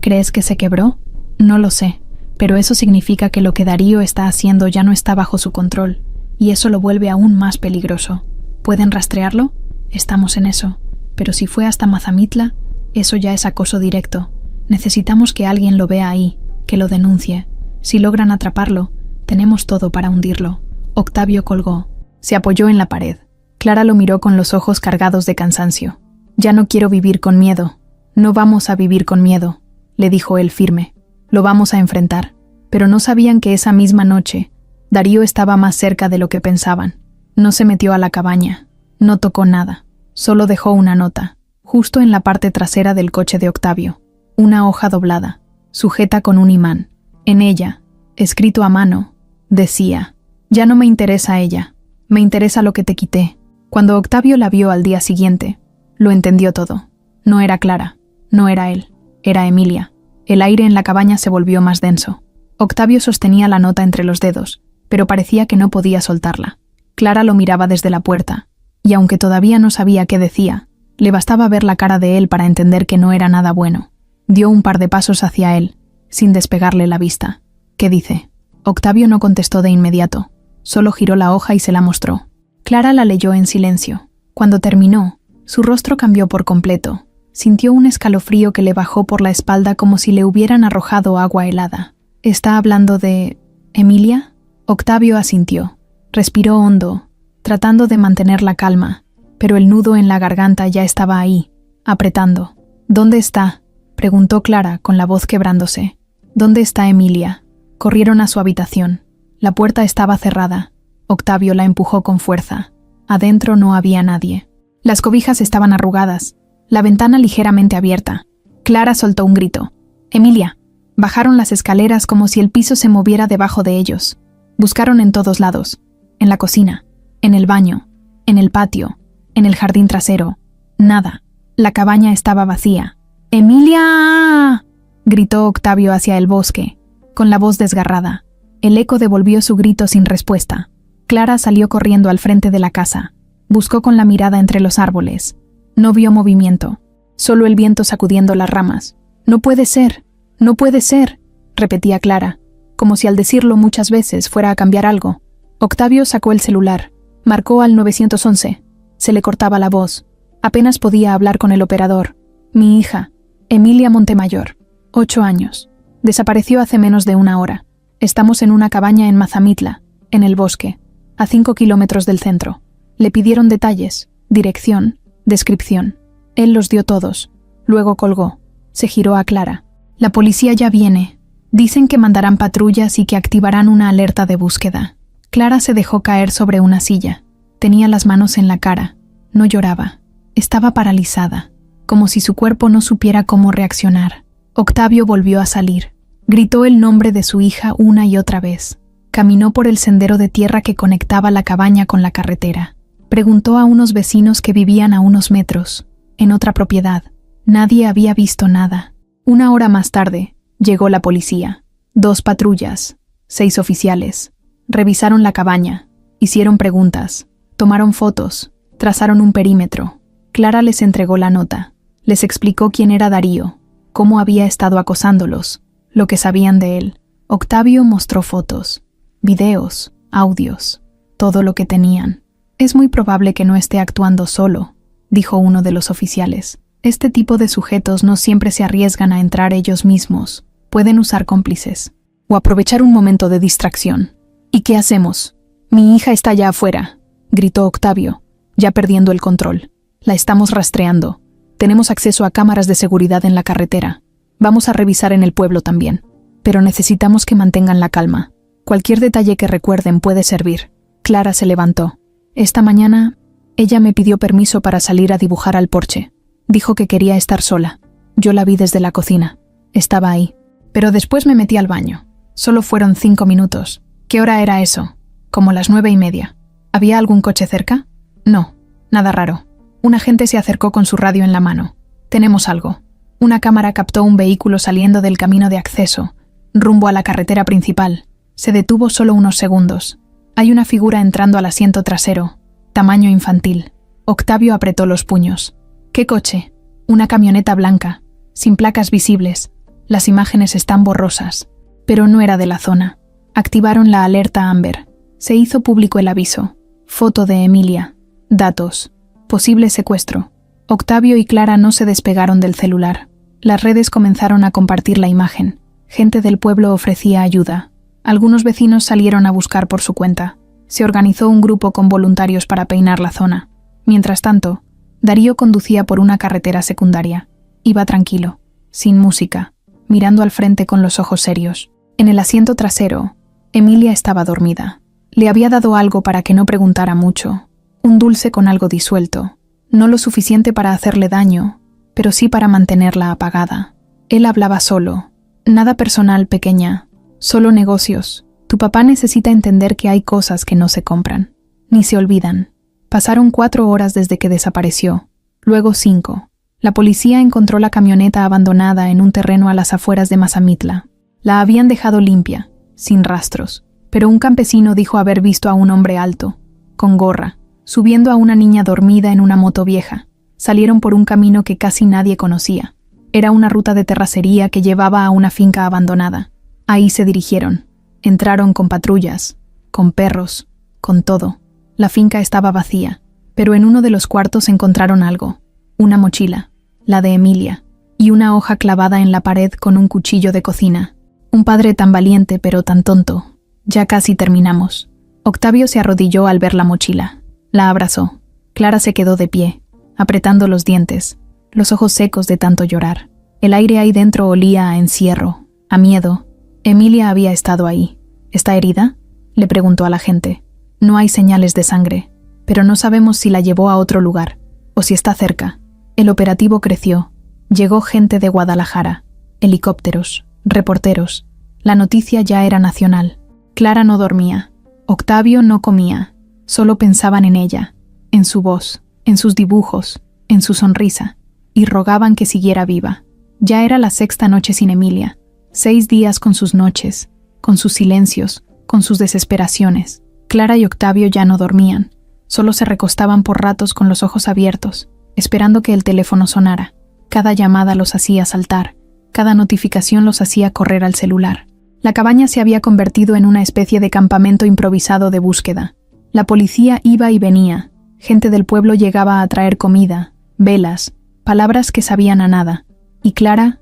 «¿Crees que se quebró?» «No lo sé, pero eso significa que lo que Darío está haciendo ya no está bajo su control, y eso lo vuelve aún más peligroso. ¿Pueden rastrearlo? Estamos en eso. Pero si fue hasta Mazamitla, eso ya es acoso directo. Necesitamos que alguien lo vea ahí, que lo denuncie. Si logran atraparlo, tenemos todo para hundirlo». Octavio colgó. Se apoyó en la pared. Clara lo miró con los ojos cargados de cansancio. «Ya no quiero vivir con miedo». «No vamos a vivir con miedo», le dijo él firme. «Lo vamos a enfrentar». Pero no sabían que esa misma noche, Darío estaba más cerca de lo que pensaban. No se metió a la cabaña. No tocó nada. Solo dejó una nota, justo en la parte trasera del coche de Octavio. Una hoja doblada, sujeta con un imán. En ella, escrito a mano, decía: «Ya no me interesa ella. Me interesa lo que te quité». Cuando Octavio la vio al día siguiente, lo entendió todo. No era Clara, no era él, era Emilia. El aire en la cabaña se volvió más denso. Octavio sostenía la nota entre los dedos, pero parecía que no podía soltarla. Clara lo miraba desde la puerta, y aunque todavía no sabía qué decía, le bastaba ver la cara de él para entender que no era nada bueno. Dio un par de pasos hacia él, sin despegarle la vista. «¿Qué dice?» Octavio no contestó de inmediato, solo giró la hoja y se la mostró. Clara la leyó en silencio. Cuando terminó, su rostro cambió por completo. Sintió un escalofrío que le bajó por la espalda como si le hubieran arrojado agua helada. ¿Está hablando de Emilia? Octavio asintió. Respiró hondo, tratando de mantener la calma, pero el nudo en la garganta ya estaba ahí, apretando. ¿Dónde está?, preguntó Clara con la voz quebrándose. ¿Dónde está Emilia? Corrieron a su habitación. La puerta estaba cerrada. Octavio la empujó con fuerza. Adentro no había nadie. Las cobijas estaban arrugadas, la ventana ligeramente abierta. Clara soltó un grito. ¡Emilia! Bajaron las escaleras como si el piso se moviera debajo de ellos. Buscaron en todos lados. En la cocina, en el baño, en el patio, en el jardín trasero. Nada. La cabaña estaba vacía. ¡Emilia!, gritó Octavio hacia el bosque, con la voz desgarrada. El eco devolvió su grito sin respuesta. Clara salió corriendo al frente de la casa. Buscó con la mirada entre los árboles. No vio movimiento, solo el viento sacudiendo las ramas. «No puede ser, no puede ser», repetía Clara, como si al decirlo muchas veces fuera a cambiar algo. Octavio sacó el celular, marcó al 911. Se le cortaba la voz. Apenas podía hablar con el operador. «Mi hija, Emilia Montemayor, 8 años. Desapareció hace menos de 1 hora. Estamos en una cabaña en Mazamitla, en el bosque, a 5 kilómetros del centro». Le pidieron detalles, dirección, descripción. Él los dio todos. Luego colgó. Se giró a Clara. «La policía ya viene. Dicen que mandarán patrullas y que activarán una alerta de búsqueda». Clara se dejó caer sobre una silla. Tenía las manos en la cara. No lloraba. Estaba paralizada, como si su cuerpo no supiera cómo reaccionar. Octavio volvió a salir. Gritó el nombre de su hija una y otra vez. Caminó por el sendero de tierra que conectaba la cabaña con la carretera. Preguntó a unos vecinos que vivían a unos metros, en otra propiedad. Nadie había visto nada. 1 hora más tarde, llegó la policía. 2 patrullas, 6 oficiales. Revisaron la cabaña, hicieron preguntas, tomaron fotos, trazaron un perímetro. Clara les entregó la nota. Les explicó quién era Darío, cómo había estado acosándolos, lo que sabían de él. Octavio mostró fotos, videos, audios, todo lo que tenían. «Es muy probable que no esté actuando solo», dijo uno de los oficiales. «Este tipo de sujetos no siempre se arriesgan a entrar ellos mismos. Pueden usar cómplices o aprovechar un momento de distracción». «¿Y qué hacemos? Mi hija está ya afuera», gritó Octavio, ya perdiendo el control. «La estamos rastreando. Tenemos acceso a cámaras de seguridad en la carretera. Vamos a revisar en el pueblo también. Pero necesitamos que mantengan la calma. Cualquier detalle que recuerden puede servir». Clara se levantó. «Esta mañana, ella me pidió permiso para salir a dibujar al porche. Dijo que quería estar sola. Yo la vi desde la cocina. Estaba ahí. Pero después me metí al baño. Solo fueron 5 minutos. ¿Qué hora era eso? Como las 9:30. ¿Había algún coche cerca? No, nada raro. Un agente se acercó con su radio en la mano. Tenemos algo. Una cámara captó un vehículo saliendo del camino de acceso, rumbo a la carretera principal. Se detuvo solo unos segundos. Hay una figura entrando al asiento trasero, tamaño infantil. Octavio apretó los puños. ¿Qué coche? Una camioneta blanca, sin placas visibles. Las imágenes están borrosas, pero no era de la zona. Activaron la alerta Amber. Se hizo público el aviso. Foto de Emilia. Datos. Posible secuestro. Octavio y Clara no se despegaron del celular. Las redes comenzaron a compartir la imagen. Gente del pueblo ofrecía ayuda. Algunos vecinos salieron a buscar por su cuenta. Se organizó un grupo con voluntarios para peinar la zona. Mientras tanto, Darío conducía por una carretera secundaria. Iba tranquilo, sin música, mirando al frente con los ojos serios. En el asiento trasero, Emilia estaba dormida. Le había dado algo para que no preguntara mucho. Un dulce con algo disuelto. No lo suficiente para hacerle daño, pero sí para mantenerla apagada. Él hablaba solo. Nada personal, pequeña. Solo negocios. Tu papá necesita entender que hay cosas que no se compran, ni se olvidan. Pasaron 4 horas desde que desapareció, luego 5. La policía encontró la camioneta abandonada en un terreno a las afueras de Mazamitla. La habían dejado limpia, sin rastros, pero un campesino dijo haber visto a un hombre alto, con gorra, subiendo a una niña dormida en una moto vieja. Salieron por un camino que casi nadie conocía. Era una ruta de terracería que llevaba a una finca abandonada. Ahí se dirigieron. Entraron con patrullas, con perros, con todo. La finca estaba vacía, pero en uno de los cuartos encontraron algo. Una mochila, la de Emilia, y una hoja clavada en la pared con un cuchillo de cocina. Un padre tan valiente pero tan tonto. Ya casi terminamos. Octavio se arrodilló al ver la mochila. La abrazó. Clara se quedó de pie, apretando los dientes, los ojos secos de tanto llorar. El aire ahí dentro olía a encierro, a miedo. Emilia había estado ahí. ¿Está herida?, le preguntó a la gente. No hay señales de sangre, pero no sabemos si la llevó a otro lugar, o si está cerca. El operativo creció. Llegó gente de Guadalajara, helicópteros, reporteros. La noticia ya era nacional. Clara no dormía. Octavio no comía. Solo pensaban en ella, en su voz, en sus dibujos, en su sonrisa, y rogaban que siguiera viva. Ya era la 6ª noche sin Emilia. 6 días con sus noches, con sus silencios, con sus desesperaciones. Clara y Octavio ya no dormían. Solo se recostaban por ratos con los ojos abiertos, esperando que el teléfono sonara. Cada llamada los hacía saltar. Cada notificación los hacía correr al celular. La cabaña se había convertido en una especie de campamento improvisado de búsqueda. La policía iba y venía. Gente del pueblo llegaba a traer comida, velas, palabras que sabían a nada. Y Clara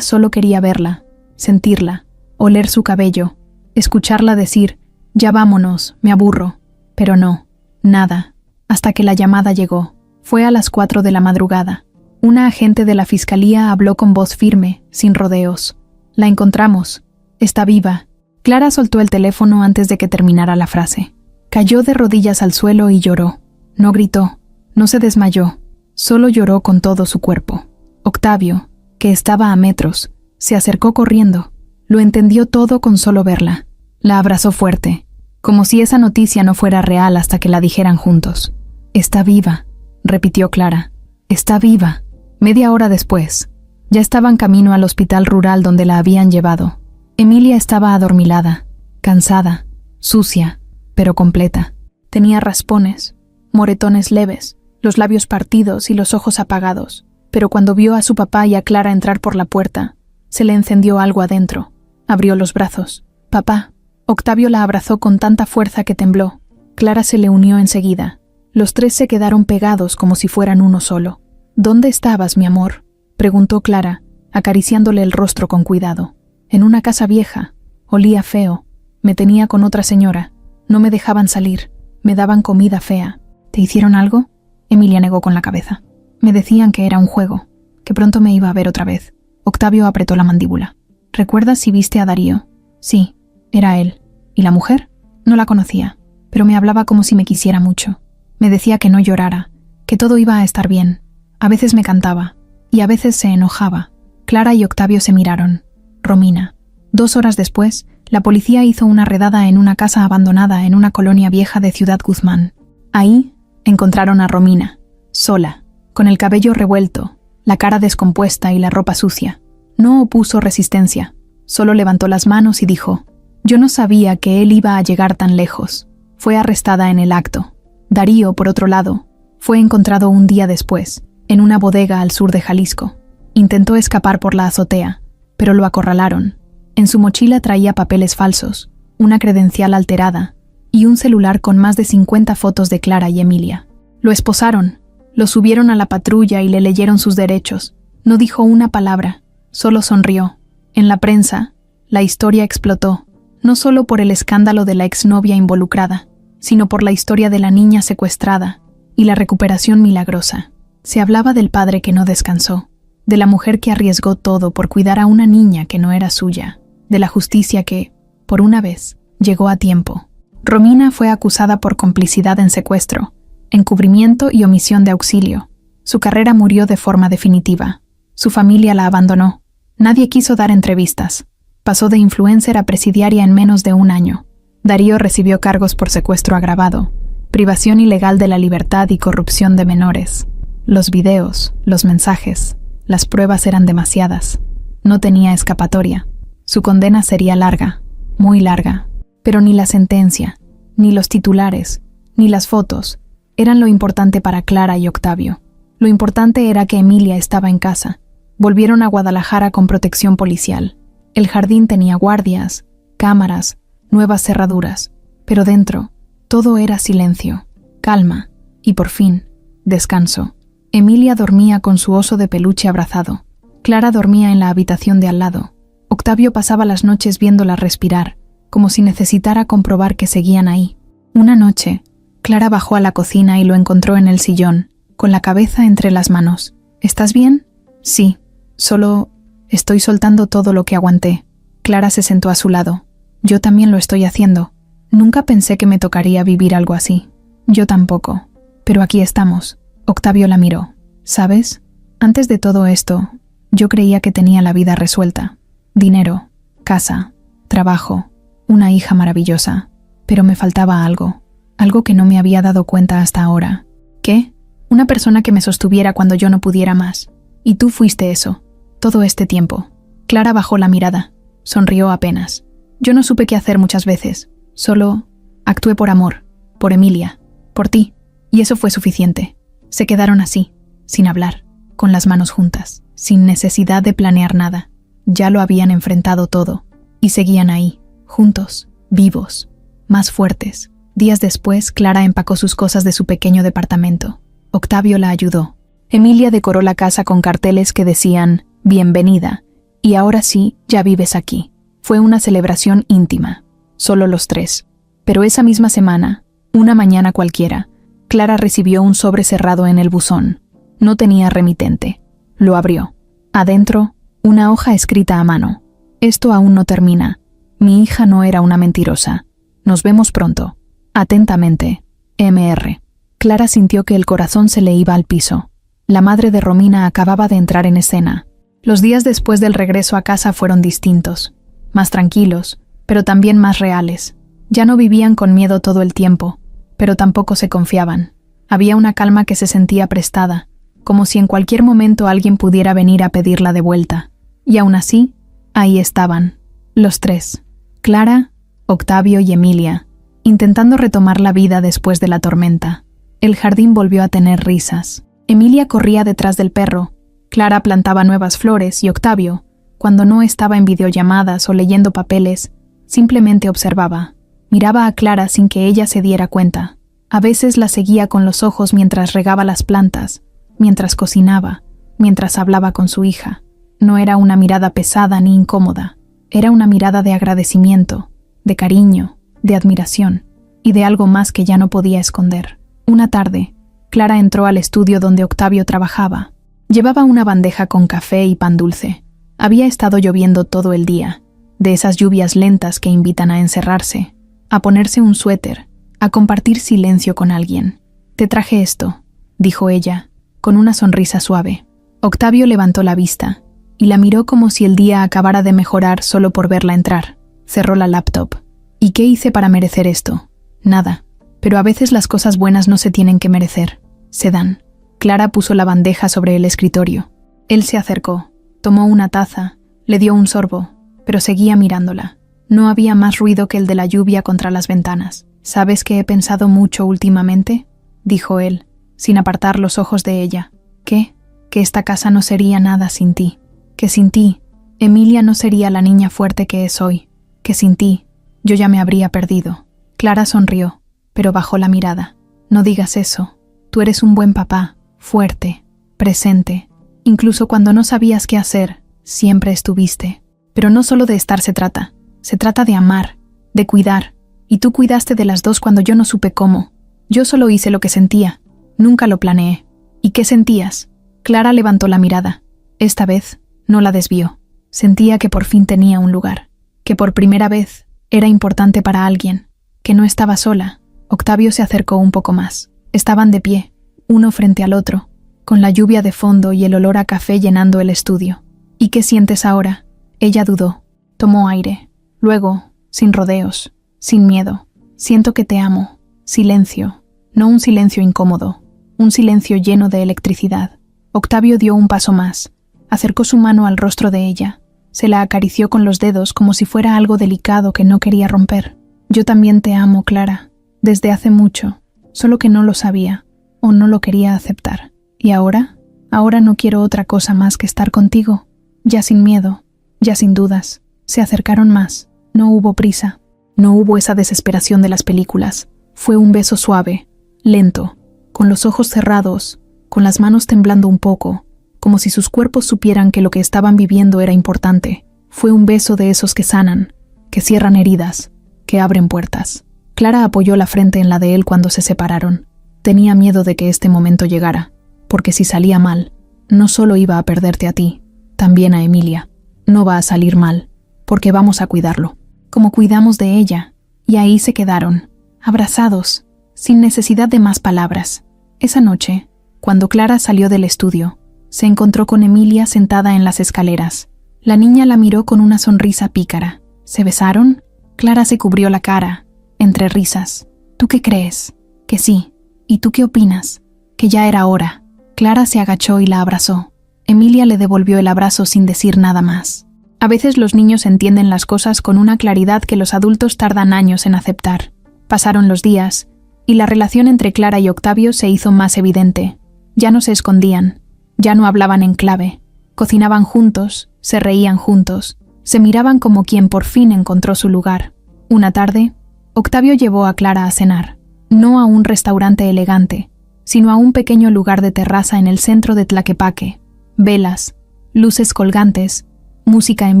solo quería verla, sentirla, oler su cabello, escucharla decir, «Ya vámonos, me aburro». Pero no, nada, hasta que la llamada llegó. Fue a las 4 de la madrugada. Una agente de la fiscalía habló con voz firme, sin rodeos. «La encontramos. Está viva». Clara soltó el teléfono antes de que terminara la frase. Cayó de rodillas al suelo y lloró. No gritó, no se desmayó, solo lloró con todo su cuerpo. Octavio, que estaba a metros, se acercó corriendo. Lo entendió todo con solo verla. La abrazó fuerte, como si esa noticia no fuera real hasta que la dijeran juntos. «Está viva», repitió Clara. «Está viva». Media hora después, ya estaban camino al hospital rural donde la habían llevado. Emilia estaba adormilada, cansada, sucia, pero completa. Tenía raspones, moretones leves, los labios partidos y los ojos apagados. Pero cuando vio a su papá y a Clara entrar por la puerta, se le encendió algo adentro. Abrió los brazos. «Papá». Octavio la abrazó con tanta fuerza que tembló. Clara se le unió enseguida. Los 3 se quedaron pegados como si fueran uno solo. «¿Dónde estabas, mi amor?», preguntó Clara, acariciándole el rostro con cuidado. «En una casa vieja. Olía feo. Me tenía con otra señora. No me dejaban salir. Me daban comida fea». «¿Te hicieron algo?», Emilia negó con la cabeza. «Me decían que era un juego, que pronto me iba a ver otra vez». Octavio apretó la mandíbula. «¿Recuerdas si viste a Darío?». «Sí, era él». «¿Y la mujer?». «No la conocía, pero me hablaba como si me quisiera mucho. Me decía que no llorara, que todo iba a estar bien. A veces me cantaba, y a veces se enojaba». Clara y Octavio se miraron. Romina. 2 horas después, la policía hizo una redada en una casa abandonada en una colonia vieja de Ciudad Guzmán. Ahí encontraron a Romina, sola, con el cabello revuelto, la cara descompuesta y la ropa sucia. No opuso resistencia, solo levantó las manos y dijo: «Yo no sabía que él iba a llegar tan lejos». Fue arrestada en el acto. Darío, por otro lado, fue encontrado un día después, en una bodega al sur de Jalisco. Intentó escapar por la azotea, pero lo acorralaron. En su mochila traía papeles falsos, una credencial alterada y un celular con más de 50 fotos de Clara y Emilia. Lo esposaron, lo subieron a la patrulla y le leyeron sus derechos. No dijo una palabra, solo sonrió. En la prensa, la historia explotó, no solo por el escándalo de la exnovia involucrada, sino por la historia de la niña secuestrada y la recuperación milagrosa. Se hablaba del padre que no descansó, de la mujer que arriesgó todo por cuidar a una niña que no era suya, de la justicia que, por una vez, llegó a tiempo. Romina fue acusada por complicidad en secuestro, encubrimiento y omisión de auxilio. Su carrera murió de forma definitiva. Su familia la abandonó. Nadie quiso dar entrevistas. Pasó de influencer a presidiaria en menos de 1 año. Darío recibió cargos por secuestro agravado, privación ilegal de la libertad y corrupción de menores. Los videos, los mensajes, las pruebas eran demasiadas. No tenía escapatoria. Su condena sería larga, muy larga. Pero ni la sentencia, ni los titulares, ni las fotos eran lo importante para Clara y Octavio. Lo importante era que Emilia estaba en casa. Volvieron a Guadalajara con protección policial. El jardín tenía guardias, cámaras, nuevas cerraduras, pero dentro todo era silencio, calma y, por fin, descanso. Emilia dormía con su oso de peluche abrazado. Clara dormía en la habitación de al lado, Octavio pasaba las noches viéndola respirar, como si necesitara comprobar que seguían ahí. Una noche, Clara bajó a la cocina y lo encontró en el sillón, con la cabeza entre las manos. ¿Estás bien? Sí, solo estoy soltando todo lo que aguanté. Clara se sentó a su lado. Yo también lo estoy haciendo. Nunca pensé que me tocaría vivir algo así. Yo tampoco. Pero aquí estamos. Octavio la miró. ¿Sabes? Antes de todo esto, yo creía que tenía la vida resuelta. Dinero, casa, trabajo, una hija maravillosa. Pero me faltaba algo. Algo que no me había dado cuenta hasta ahora. ¿Qué? Una persona que me sostuviera cuando yo no pudiera más. Y tú fuiste eso. Todo este tiempo. Clara bajó la mirada. Sonrió apenas. Yo no supe qué hacer muchas veces. Solo actué por amor, por Emilia, por ti. Y eso fue suficiente. Se quedaron así, sin hablar, con las manos juntas, sin necesidad de planear nada. Ya lo habían enfrentado todo. Y seguían ahí, juntos, vivos, más fuertes. Días después, Clara empacó sus cosas de su pequeño departamento. Octavio la ayudó. Emilia decoró la casa con carteles que decían «Bienvenida», y ahora sí, ya vives aquí. Fue una celebración íntima, solo los tres. Pero esa misma semana, una mañana cualquiera, Clara recibió un sobre cerrado en el buzón. No tenía remitente. Lo abrió. Adentro, una hoja escrita a mano. «Esto aún no termina. Mi hija no era una mentirosa. Nos vemos pronto. Atentamente, M.R.». Clara sintió que el corazón se le iba al piso. La madre de Romina acababa de entrar en escena. Los días después del regreso a casa fueron distintos, más tranquilos, pero también más reales. Ya no vivían con miedo todo el tiempo, pero tampoco se confiaban. Había una calma que se sentía prestada, como si en cualquier momento alguien pudiera venir a pedirla de vuelta. Y aún así, ahí estaban, los tres, Clara, Octavio y Emilia, intentando retomar la vida después de la tormenta. El jardín volvió a tener risas. Emilia corría detrás del perro, Clara plantaba nuevas flores y Octavio, cuando no estaba en videollamadas o leyendo papeles, simplemente observaba. Miraba a Clara sin que ella se diera cuenta. A veces la seguía con los ojos mientras regaba las plantas, mientras cocinaba, mientras hablaba con su hija. No era una mirada pesada ni incómoda. Era una mirada de agradecimiento, de cariño, de admiración y de algo más que ya no podía esconder. Una tarde, Clara entró al estudio donde Octavio trabajaba. Llevaba una bandeja con café y pan dulce. Había estado lloviendo todo el día, de esas lluvias lentas que invitan a encerrarse, a ponerse un suéter, a compartir silencio con alguien. «Te traje esto», dijo ella, con una sonrisa suave. Octavio levantó la vista y la miró como si el día acabara de mejorar solo por verla entrar. Cerró la laptop. «¿Y qué hice para merecer esto?» «Nada. Pero a veces las cosas buenas no se tienen que merecer. Se dan». Clara puso la bandeja sobre el escritorio. Él se acercó, tomó una taza, le dio un sorbo, pero seguía mirándola. No había más ruido que el de la lluvia contra las ventanas. «¿Sabes que he pensado mucho últimamente?», dijo él, sin apartar los ojos de ella. «¿Qué? Que esta casa no sería nada sin ti. Que sin ti, Emilia no sería la niña fuerte que es hoy. Que sin ti, yo ya me habría perdido». Clara sonrió, pero bajó la mirada. «No digas eso. Tú eres un buen papá, fuerte, presente. Incluso cuando no sabías qué hacer, siempre estuviste. Pero no solo de estar se trata de amar, de cuidar. Y tú cuidaste de las dos cuando yo no supe cómo. Yo solo hice lo que sentía. Nunca lo planeé. ¿Y qué sentías?». Clara levantó la mirada. Esta vez, no la desvió. Sentía que por fin tenía un lugar. Que por primera vez, era importante para alguien. Que no estaba sola. Octavio se acercó un poco más. Estaban de pie, uno frente al otro, con la lluvia de fondo y el olor a café llenando el estudio. «¿Y qué sientes ahora?». Ella dudó. Tomó aire. Luego, sin rodeos, sin miedo. «Siento que te amo». Silencio. No un silencio incómodo. Un silencio lleno de electricidad. Octavio dio un paso más. Acercó su mano al rostro de ella. Se la acarició con los dedos como si fuera algo delicado que no quería romper. «Yo también te amo, Clara. Desde hace mucho. Solo que no lo sabía. O no lo quería aceptar. ¿Y ahora? Ahora no quiero otra cosa más que estar contigo. Ya sin miedo. Ya sin dudas». Se acercaron más. No hubo prisa. No hubo esa desesperación de las películas. Fue un beso suave, lento, con los ojos cerrados, con las manos temblando un poco, como si sus cuerpos supieran que lo que estaban viviendo era importante. Fue un beso de esos que sanan, que cierran heridas, que abren puertas. Clara apoyó la frente en la de él cuando se separaron. Tenía miedo de que este momento llegara, porque si salía mal, no solo iba a perderte a ti, también a Emilia. No va a salir mal, porque vamos a cuidarlo, como cuidamos de ella. Y ahí se quedaron, abrazados, sin necesidad de más palabras. Esa noche, cuando Clara salió del estudio, se encontró con Emilia sentada en las escaleras. La niña la miró con una sonrisa pícara. ¿Se besaron? Clara se cubrió la cara, entre risas. ¿Tú qué crees? Que sí. ¿Y tú qué opinas? Que ya era hora. Clara se agachó y la abrazó. Emilia le devolvió el abrazo sin decir nada más. A veces los niños entienden las cosas con una claridad que los adultos tardan años en aceptar. Pasaron los días, y la relación entre Clara y Octavio se hizo más evidente. Ya no se escondían, ya no hablaban en clave. Cocinaban juntos, se reían juntos, se miraban como quien por fin encontró su lugar. Una tarde, Octavio llevó a Clara a cenar, no a un restaurante elegante, sino a un pequeño lugar de terraza en el centro de Tlaquepaque. Velas, luces colgantes, música en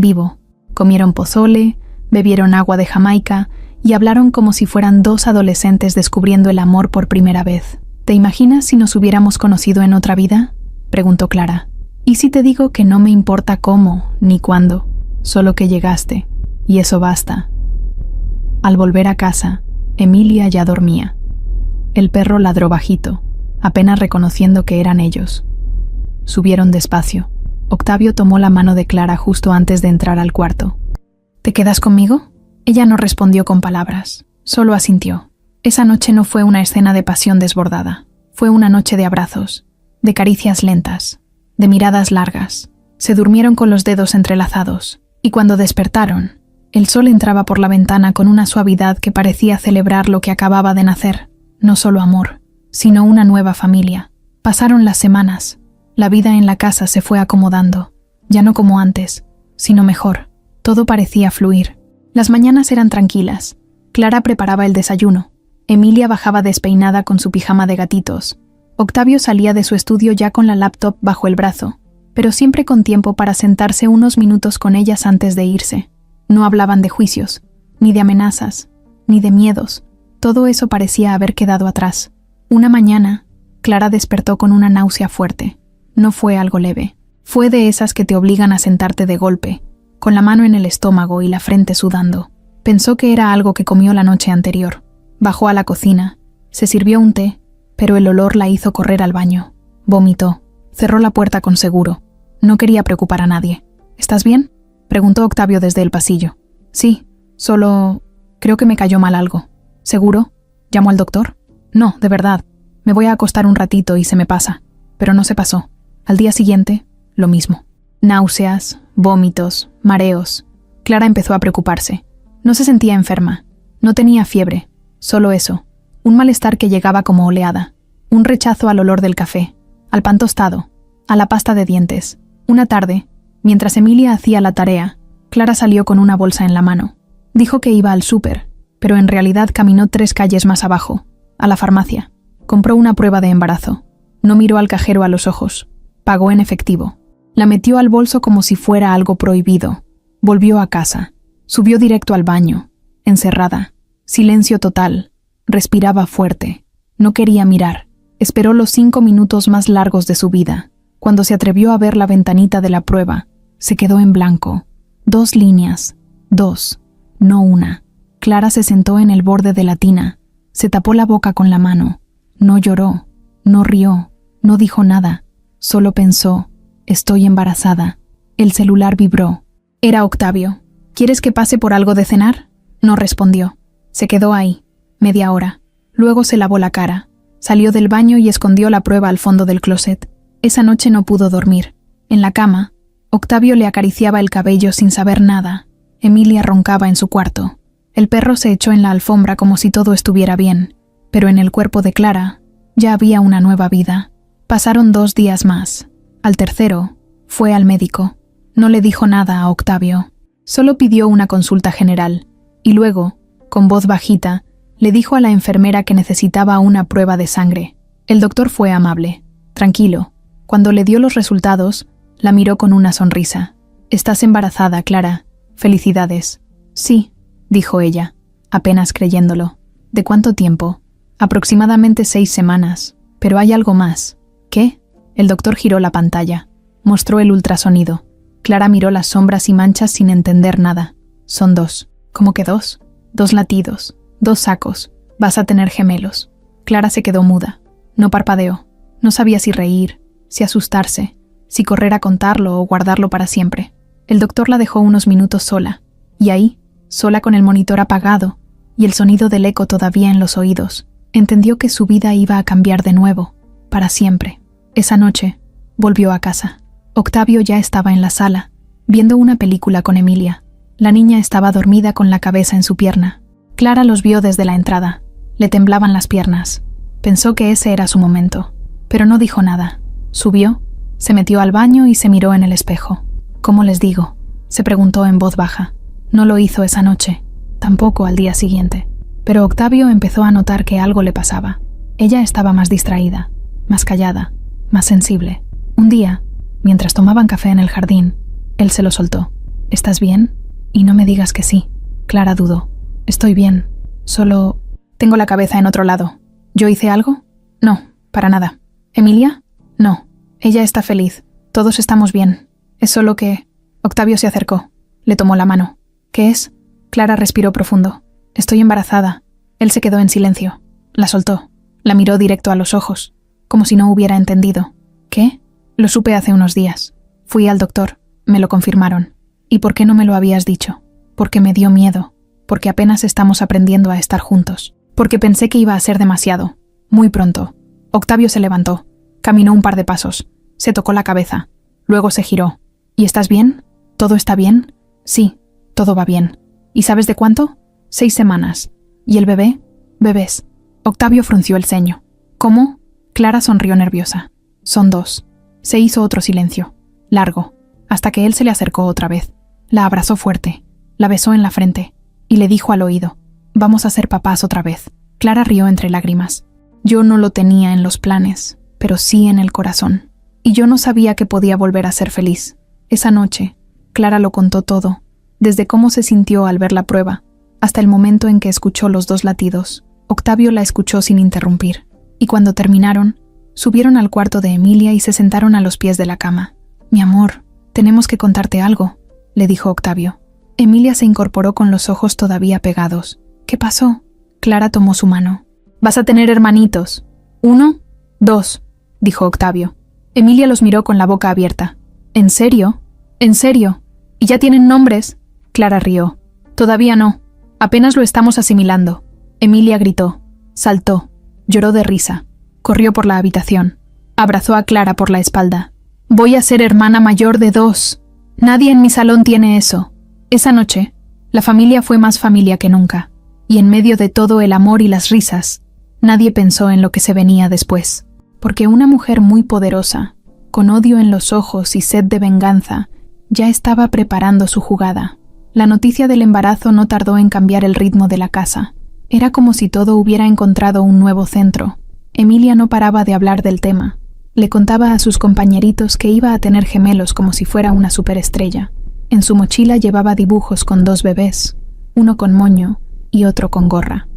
vivo. Comieron pozole, bebieron agua de Jamaica y hablaron como si fueran dos adolescentes descubriendo el amor por primera vez. ¿Te imaginas si nos hubiéramos conocido en otra vida?, preguntó Clara. ¿Y si te digo que no me importa cómo ni cuándo, solo que llegaste, y eso basta? Al volver a casa, Emilia ya dormía. El perro ladró bajito, apenas reconociendo que eran ellos. Subieron despacio. Octavio tomó la mano de Clara justo antes de entrar al cuarto. ¿Te quedas conmigo? Ella no respondió con palabras, solo asintió. Esa noche no fue una escena de pasión desbordada. Fue una noche de abrazos, de caricias lentas, de miradas largas. Se durmieron con los dedos entrelazados, y cuando despertaron, el sol entraba por la ventana con una suavidad que parecía celebrar lo que acababa de nacer. No solo amor, sino una nueva familia. Pasaron las semanas. La vida en la casa se fue acomodando, ya no como antes, sino mejor. Todo parecía fluir. Las mañanas eran tranquilas. Clara preparaba el desayuno. Emilia bajaba despeinada con su pijama de gatitos. Octavio salía de su estudio ya con la laptop bajo el brazo, pero siempre con tiempo para sentarse unos minutos con ellas antes de irse. No hablaban de juicios, ni de amenazas, ni de miedos. Todo eso parecía haber quedado atrás. Una mañana, Clara despertó con una náusea fuerte. No fue algo leve. Fue de esas que te obligan a sentarte de golpe, con la mano en el estómago y la frente sudando. Pensó que era algo que comió la noche anterior. Bajó a la cocina, se sirvió un té, pero el olor la hizo correr al baño. Vomitó. Cerró la puerta con seguro. No quería preocupar a nadie. ¿Estás bien?, preguntó Octavio desde el pasillo. Sí, solo... creo que me cayó mal algo. ¿Seguro? ¿Llamo al doctor? No, de verdad. Me voy a acostar un ratito y se me pasa. Pero no se pasó. Al día siguiente, lo mismo. Náuseas, vómitos, mareos. Clara empezó a preocuparse. No se sentía enferma. No tenía fiebre. Solo eso. Un malestar que llegaba como oleada. Un rechazo al olor del café, al pan tostado, a la pasta de dientes. Una tarde, mientras Emilia hacía la tarea, Clara salió con una bolsa en la mano. Dijo que iba al súper, pero en realidad caminó 3 calles más abajo, a la farmacia. Compró una prueba de embarazo. No miró al cajero a los ojos. Pagó en efectivo. La metió al bolso como si fuera algo prohibido. Volvió a casa. Subió directo al baño. Encerrada. Silencio total. Respiraba fuerte. No quería mirar. Esperó los 5 minutos más largos de su vida. Cuando se atrevió a ver la ventanita de la prueba, se quedó en blanco. 2 líneas. 2. No una. Clara se sentó en el borde de la tina. Se tapó la boca con la mano. No lloró. No rió. No dijo nada. Solo pensó: estoy embarazada. El celular vibró. Era Octavio. ¿Quieres que pase por algo de cenar? No respondió. Se quedó ahí. Media hora. Luego se lavó la cara. Salió del baño y escondió la prueba al fondo del closet. Esa noche no pudo dormir. En la cama, Octavio le acariciaba el cabello sin saber nada. Emilia roncaba en su cuarto. El perro se echó en la alfombra como si todo estuviera bien, pero en el cuerpo de Clara ya había una nueva vida. Pasaron 2 días más. Al tercero, fue al médico. No le dijo nada a Octavio. Solo pidió una consulta general, y luego, con voz bajita, le dijo a la enfermera que necesitaba una prueba de sangre. El doctor fue amable, tranquilo. Cuando le dio los resultados, la miró con una sonrisa. Estás embarazada, Clara. Felicidades. Sí, dijo ella, apenas creyéndolo. ¿De cuánto tiempo? Aproximadamente 6 semanas. Pero hay algo más. ¿Qué? El doctor giró la pantalla. Mostró el ultrasonido. Clara miró las sombras y manchas sin entender nada. Son 2. ¿Cómo que 2? 2 latidos. 2 sacos. Vas a tener gemelos. Clara se quedó muda. No parpadeó. No sabía si reír, si asustarse, si correr a contarlo o guardarlo para siempre. El doctor la dejó unos minutos sola. Y ahí, sola con el monitor apagado y el sonido del eco todavía en los oídos, entendió que su vida iba a cambiar de nuevo, para siempre. Esa noche, volvió a casa. Octavio ya estaba en la sala, viendo una película con Emilia. La niña estaba dormida con la cabeza en su pierna. Clara los vio desde la entrada. Le temblaban las piernas. Pensó que ese era su momento, pero no dijo nada. Subió, se metió al baño y se miró en el espejo. ¿Cómo les digo?, se preguntó en voz baja. No lo hizo esa noche, tampoco al día siguiente. Pero Octavio empezó a notar que algo le pasaba. Ella estaba más distraída, más callada, más sensible. Un día, mientras tomaban café en el jardín, él se lo soltó. ¿Estás bien? Y no me digas que sí. Clara dudó. Estoy bien, solo tengo la cabeza en otro lado. ¿Yo hice algo? No, para nada. ¿Emilia? No. Ella está feliz. Todos estamos bien. Es solo que... Octavio se acercó. Le tomó la mano. ¿Qué es? Clara respiró profundo. Estoy embarazada. Él se quedó en silencio. La soltó. La miró directo a los ojos, como si no hubiera entendido. ¿Qué? Lo supe hace unos días. Fui al doctor. Me lo confirmaron. ¿Y por qué no me lo habías dicho? Porque me dio miedo. Porque apenas estamos aprendiendo a estar juntos. Porque pensé que iba a ser demasiado. Muy pronto. Octavio se levantó. Caminó un par de pasos. Se tocó la cabeza. Luego se giró. ¿Y estás bien? ¿Todo está bien? Sí, todo va bien. ¿Y sabes de cuánto? 6 semanas. ¿Y el bebé? Bebés. Octavio frunció el ceño. ¿Cómo? Clara sonrió nerviosa. Son 2. Se hizo otro silencio. Largo. Hasta que él se le acercó otra vez. La abrazó fuerte. La besó en la frente. Y le dijo al oído. Vamos a ser papás otra vez. Clara rió entre lágrimas. Yo no lo tenía en los planes, pero sí en el corazón. Y yo no sabía que podía volver a ser feliz. Esa noche, Clara lo contó todo, desde cómo se sintió al ver la prueba, hasta el momento en que escuchó los 2 latidos. Octavio la escuchó sin interrumpir, y cuando terminaron, subieron al cuarto de Emilia y se sentaron a los pies de la cama. Mi amor, tenemos que contarte algo, le dijo Octavio. Emilia se incorporó con los ojos todavía pegados. ¿Qué pasó? Clara tomó su mano. Vas a tener hermanitos. 1, 2, dijo Octavio. Emilia los miró con la boca abierta. ¿En serio? ¿En serio? ¿Y ya tienen nombres? Clara rió. Todavía no. Apenas lo estamos asimilando. Emilia gritó. Saltó. Lloró de risa. Corrió por la habitación. Abrazó a Clara por la espalda. Voy a ser hermana mayor de 2. Nadie en mi salón tiene eso. Esa noche, la familia fue más familia que nunca. Y en medio de todo el amor y las risas, nadie pensó en lo que se venía después. Porque una mujer muy poderosa, con odio en los ojos y sed de venganza, ya estaba preparando su jugada. La noticia del embarazo no tardó en cambiar el ritmo de la casa. Era como si todo hubiera encontrado un nuevo centro. Emilia no paraba de hablar del tema. Le contaba a sus compañeritos que iba a tener gemelos como si fuera una superestrella. En su mochila llevaba dibujos con 2 bebés, uno con moño y otro con gorra.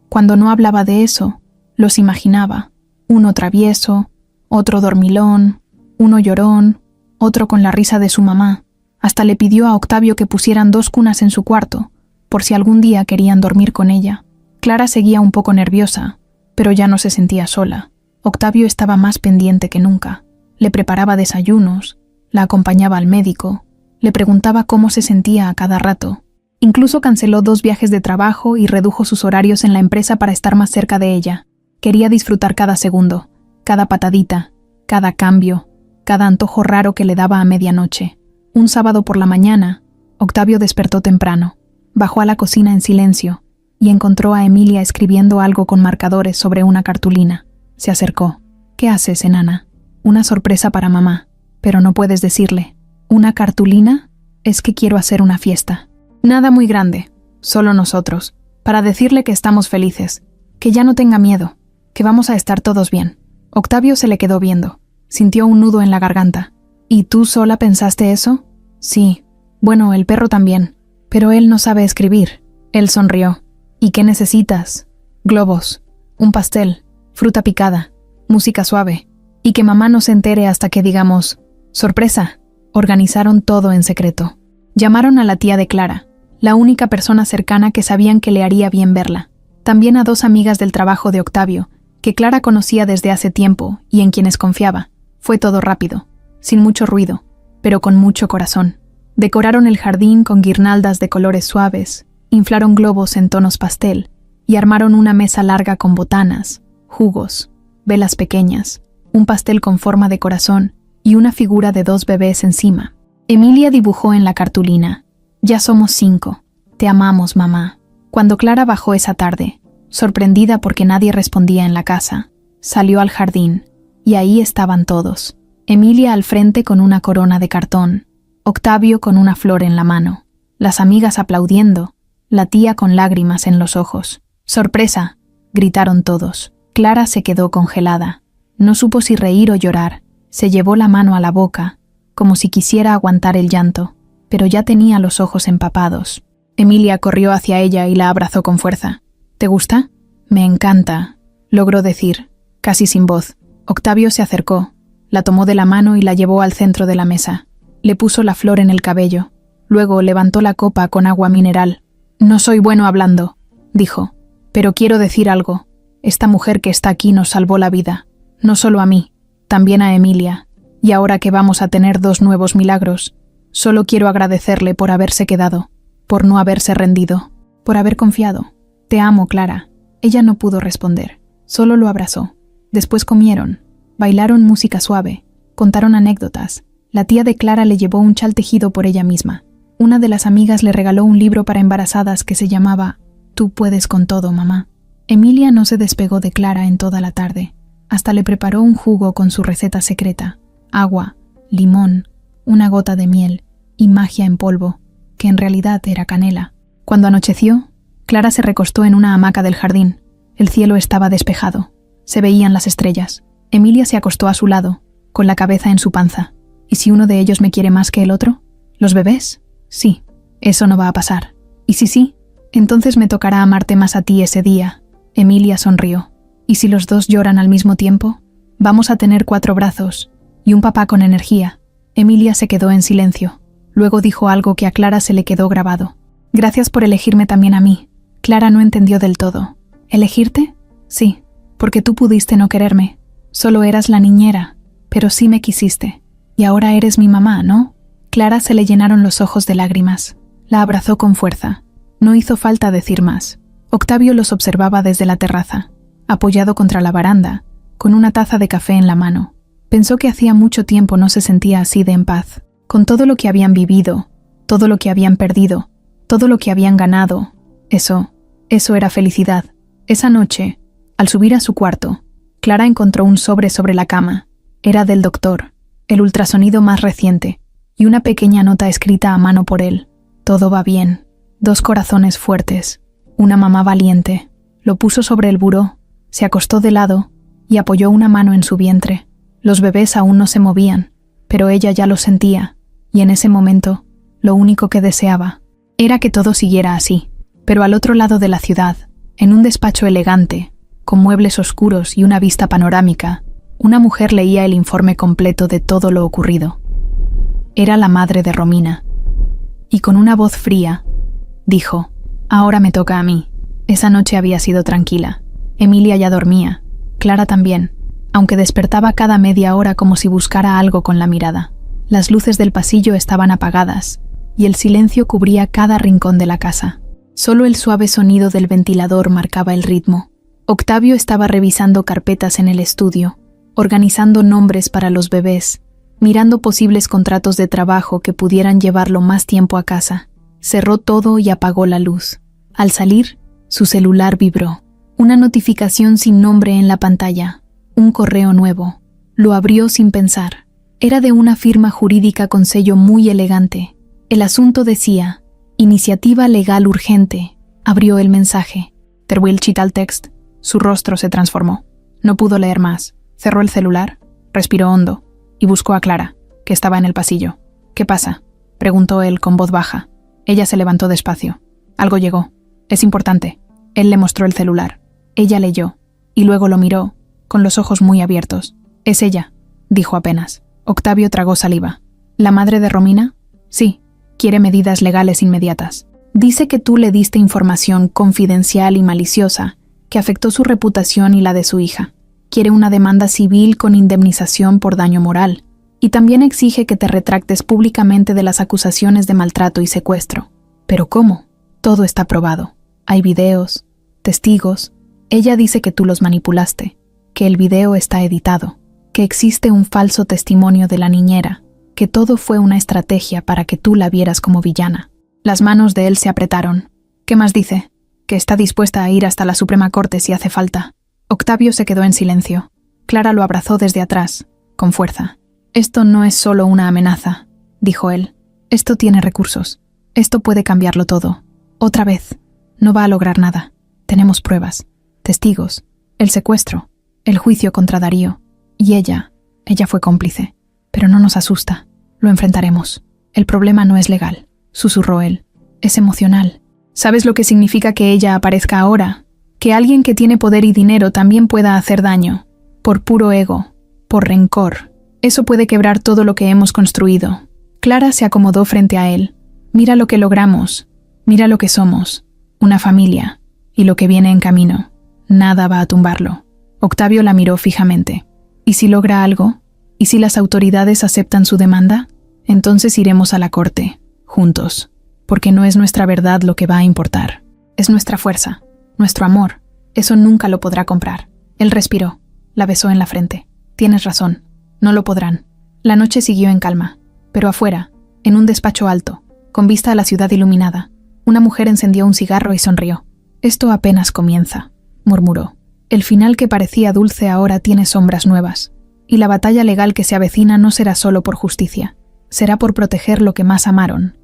Cuando no hablaba de eso, los imaginaba. Uno travieso, otro dormilón, uno llorón, otro con la risa de su mamá. Hasta le pidió a Octavio que pusieran 2 cunas en su cuarto, por si algún día querían dormir con ella. Clara seguía un poco nerviosa, pero ya no se sentía sola. Octavio estaba más pendiente que nunca. Le preparaba desayunos, la acompañaba al médico, le preguntaba cómo se sentía a cada rato. Incluso canceló 2 viajes de trabajo y redujo sus horarios en la empresa para estar más cerca de ella. Quería disfrutar cada segundo, cada patadita, cada cambio, cada antojo raro que le daba a medianoche. Un sábado por la mañana, Octavio despertó temprano, bajó a la cocina en silencio y encontró a Emilia escribiendo algo con marcadores sobre una cartulina. Se acercó. ¿Qué haces, enana? Una sorpresa para mamá, pero no puedes decirle. ¿Una cartulina? Es que quiero hacer una fiesta. Nada muy grande, solo nosotros, para decirle que estamos felices, que ya no tenga miedo, que vamos a estar todos bien. Octavio se le quedó viendo. Sintió un nudo en la garganta. ¿Y tú sola pensaste eso? Sí. Bueno, el perro también. Pero él no sabe escribir. Él sonrió. ¿Y qué necesitas? Globos, un pastel, fruta picada, música suave. Y que mamá no se entere hasta que digamos, ¡sorpresa! Organizaron todo en secreto. Llamaron a la tía de Clara, la única persona cercana que sabían que le haría bien verla. También a 2 amigas del trabajo de Octavio, que Clara conocía desde hace tiempo y en quienes confiaba. Fue todo rápido, sin mucho ruido, pero con mucho corazón. Decoraron el jardín con guirnaldas de colores suaves, inflaron globos en tonos pastel y armaron una mesa larga con botanas, jugos, velas pequeñas, un pastel con forma de corazón y una figura de 2 bebés encima. Emilia dibujó en la cartulina: «Ya somos 5. Te amamos, mamá». Cuando Clara bajó esa tarde, sorprendida porque nadie respondía en la casa, salió al jardín, y ahí estaban todos. Emilia al frente con una corona de cartón, Octavio con una flor en la mano, las amigas aplaudiendo, la tía con lágrimas en los ojos. «¡Sorpresa!», gritaron todos. Clara se quedó congelada. No supo si reír o llorar. Se llevó la mano a la boca, como si quisiera aguantar el llanto, pero ya tenía los ojos empapados. Emilia corrió hacia ella y la abrazó con fuerza. «¿Te gusta?». «Me encanta», logró decir, casi sin voz. Octavio se acercó, la tomó de la mano y la llevó al centro de la mesa. Le puso la flor en el cabello. Luego levantó la copa con agua mineral. «No soy bueno hablando», dijo, «pero quiero decir algo. Esta mujer que está aquí nos salvó la vida. No solo a mí, también a Emilia. Y ahora que vamos a tener 2 nuevos milagros, solo quiero agradecerle por haberse quedado, por no haberse rendido, por haber confiado. Te amo, Clara». Ella no pudo responder, solo lo abrazó. Después comieron, bailaron música suave, contaron anécdotas. La tía de Clara le llevó un chal tejido por ella misma. Una de las amigas le regaló un libro para embarazadas que se llamaba «Tú puedes con todo, mamá». Emilia no se despegó de Clara en toda la tarde. Hasta le preparó un jugo con su receta secreta: agua, limón, una gota de miel y magia en polvo, que en realidad era canela. Cuando anocheció, Clara se recostó en una hamaca del jardín. El cielo estaba despejado. Se veían las estrellas. Emilia se acostó a su lado, con la cabeza en su panza. ¿Y si uno de ellos me quiere más que el otro? ¿Los bebés? Sí, eso no va a pasar. ¿Y si sí? Entonces me tocará amarte más a ti ese día. Emilia sonrió. ¿Y si los 2 lloran al mismo tiempo? Vamos a tener 4 brazos y un papá con energía. Emilia se quedó en silencio. Luego dijo algo que a Clara se le quedó grabado. «Gracias por elegirme también a mí». Clara no entendió del todo. «¿Elegirte?» «Sí, porque tú pudiste no quererme. Solo eras la niñera, pero sí me quisiste. Y ahora eres mi mamá, ¿no?». Clara se le llenaron los ojos de lágrimas. La abrazó con fuerza. No hizo falta decir más. Octavio los observaba desde la terraza, apoyado contra la baranda, con una taza de café en la mano. Pensó que hacía mucho tiempo no se sentía así de en paz. Con todo lo que habían vivido, todo lo que habían perdido, todo lo que habían ganado, eso era felicidad. Esa noche, al subir a su cuarto, Clara encontró un sobre la cama. Era del doctor, el ultrasonido más reciente, y una pequeña nota escrita a mano por él. «Todo va bien». 2 corazones fuertes. Una mamá valiente. Lo puso sobre el buró, se acostó de lado y apoyó una mano en su vientre. Los bebés aún no se movían, pero ella ya lo sentía, y en ese momento, lo único que deseaba era que todo siguiera así. Pero al otro lado de la ciudad, en un despacho elegante, con muebles oscuros y una vista panorámica, una mujer leía el informe completo de todo lo ocurrido. Era la madre de Romina. Y con una voz fría, dijo: «Ahora me toca a mí». Esa noche había sido tranquila. Emilia ya dormía, Clara también, aunque despertaba cada media hora como si buscara algo con la mirada. Las luces del pasillo estaban apagadas, y el silencio cubría cada rincón de la casa. Solo el suave sonido del ventilador marcaba el ritmo. Octavio estaba revisando carpetas en el estudio, organizando nombres para los bebés, mirando posibles contratos de trabajo que pudieran llevarlo más tiempo a casa. Cerró todo y apagó la luz. Al salir, su celular vibró. Una notificación sin nombre en la pantalla. Un correo nuevo. Lo abrió sin pensar. Era de una firma jurídica con sello muy elegante. El asunto decía: «Iniciativa legal urgente». Abrió el mensaje. Terwill Chitaltext. Su rostro se transformó. No pudo leer más. Cerró el celular, respiró hondo y buscó a Clara, que estaba en el pasillo. «¿Qué pasa?». preguntó él con voz baja. Ella se levantó despacio. Algo llegó. Es importante. Él le mostró el celular. Ella leyó, y luego lo miró, con los ojos muy abiertos. Es ella, dijo apenas. Octavio tragó saliva. ¿La madre de Romina? Sí. Quiere medidas legales inmediatas. Dice que tú le diste información confidencial y maliciosa que afectó su reputación y la de su hija. Quiere una demanda civil con indemnización por daño moral. Y también exige que te retractes públicamente de las acusaciones de maltrato y secuestro. ¿Pero cómo? Todo está probado. Hay videos, testigos. Ella dice que tú los manipulaste, que el video está editado, que existe un falso testimonio de la niñera, que todo fue una estrategia para que tú la vieras como villana. Las manos de él se apretaron. ¿Qué más dice? Que está dispuesta a ir hasta la Suprema Corte si hace falta. Octavio se quedó en silencio. Clara lo abrazó desde atrás, con fuerza. Esto no es solo una amenaza, dijo él. Esto tiene recursos. Esto puede cambiarlo todo. Otra vez. No va a lograr nada. Tenemos pruebas, testigos, el secuestro, el juicio contra Darío. Y ella fue cómplice. Pero no nos asusta. Lo enfrentaremos. El problema no es legal, susurró él. Es emocional. ¿Sabes lo que significa que ella aparezca ahora? Que alguien que tiene poder y dinero también pueda hacer daño. Por puro ego. Por rencor. Eso puede quebrar todo lo que hemos construido. Clara se acomodó frente a él. Mira lo que logramos. Mira lo que somos. Una familia. Y lo que viene en camino. Nada va a tumbarlo. Octavio la miró fijamente. ¿Y si logra algo? ¿Y si las autoridades aceptan su demanda? Entonces iremos a la corte, juntos. Porque no es nuestra verdad lo que va a importar. Es nuestra fuerza, nuestro amor. Eso nunca lo podrá comprar. Él respiró. La besó en la frente. Tienes razón. No lo podrán. La noche siguió en calma. Pero afuera, en un despacho alto, con vista a la ciudad iluminada, una mujer encendió un cigarro y sonrió. Esto apenas comienza, murmuró. El final que parecía dulce ahora tiene sombras nuevas. Y la batalla legal que se avecina no será solo por justicia. Será por proteger lo que más amaron,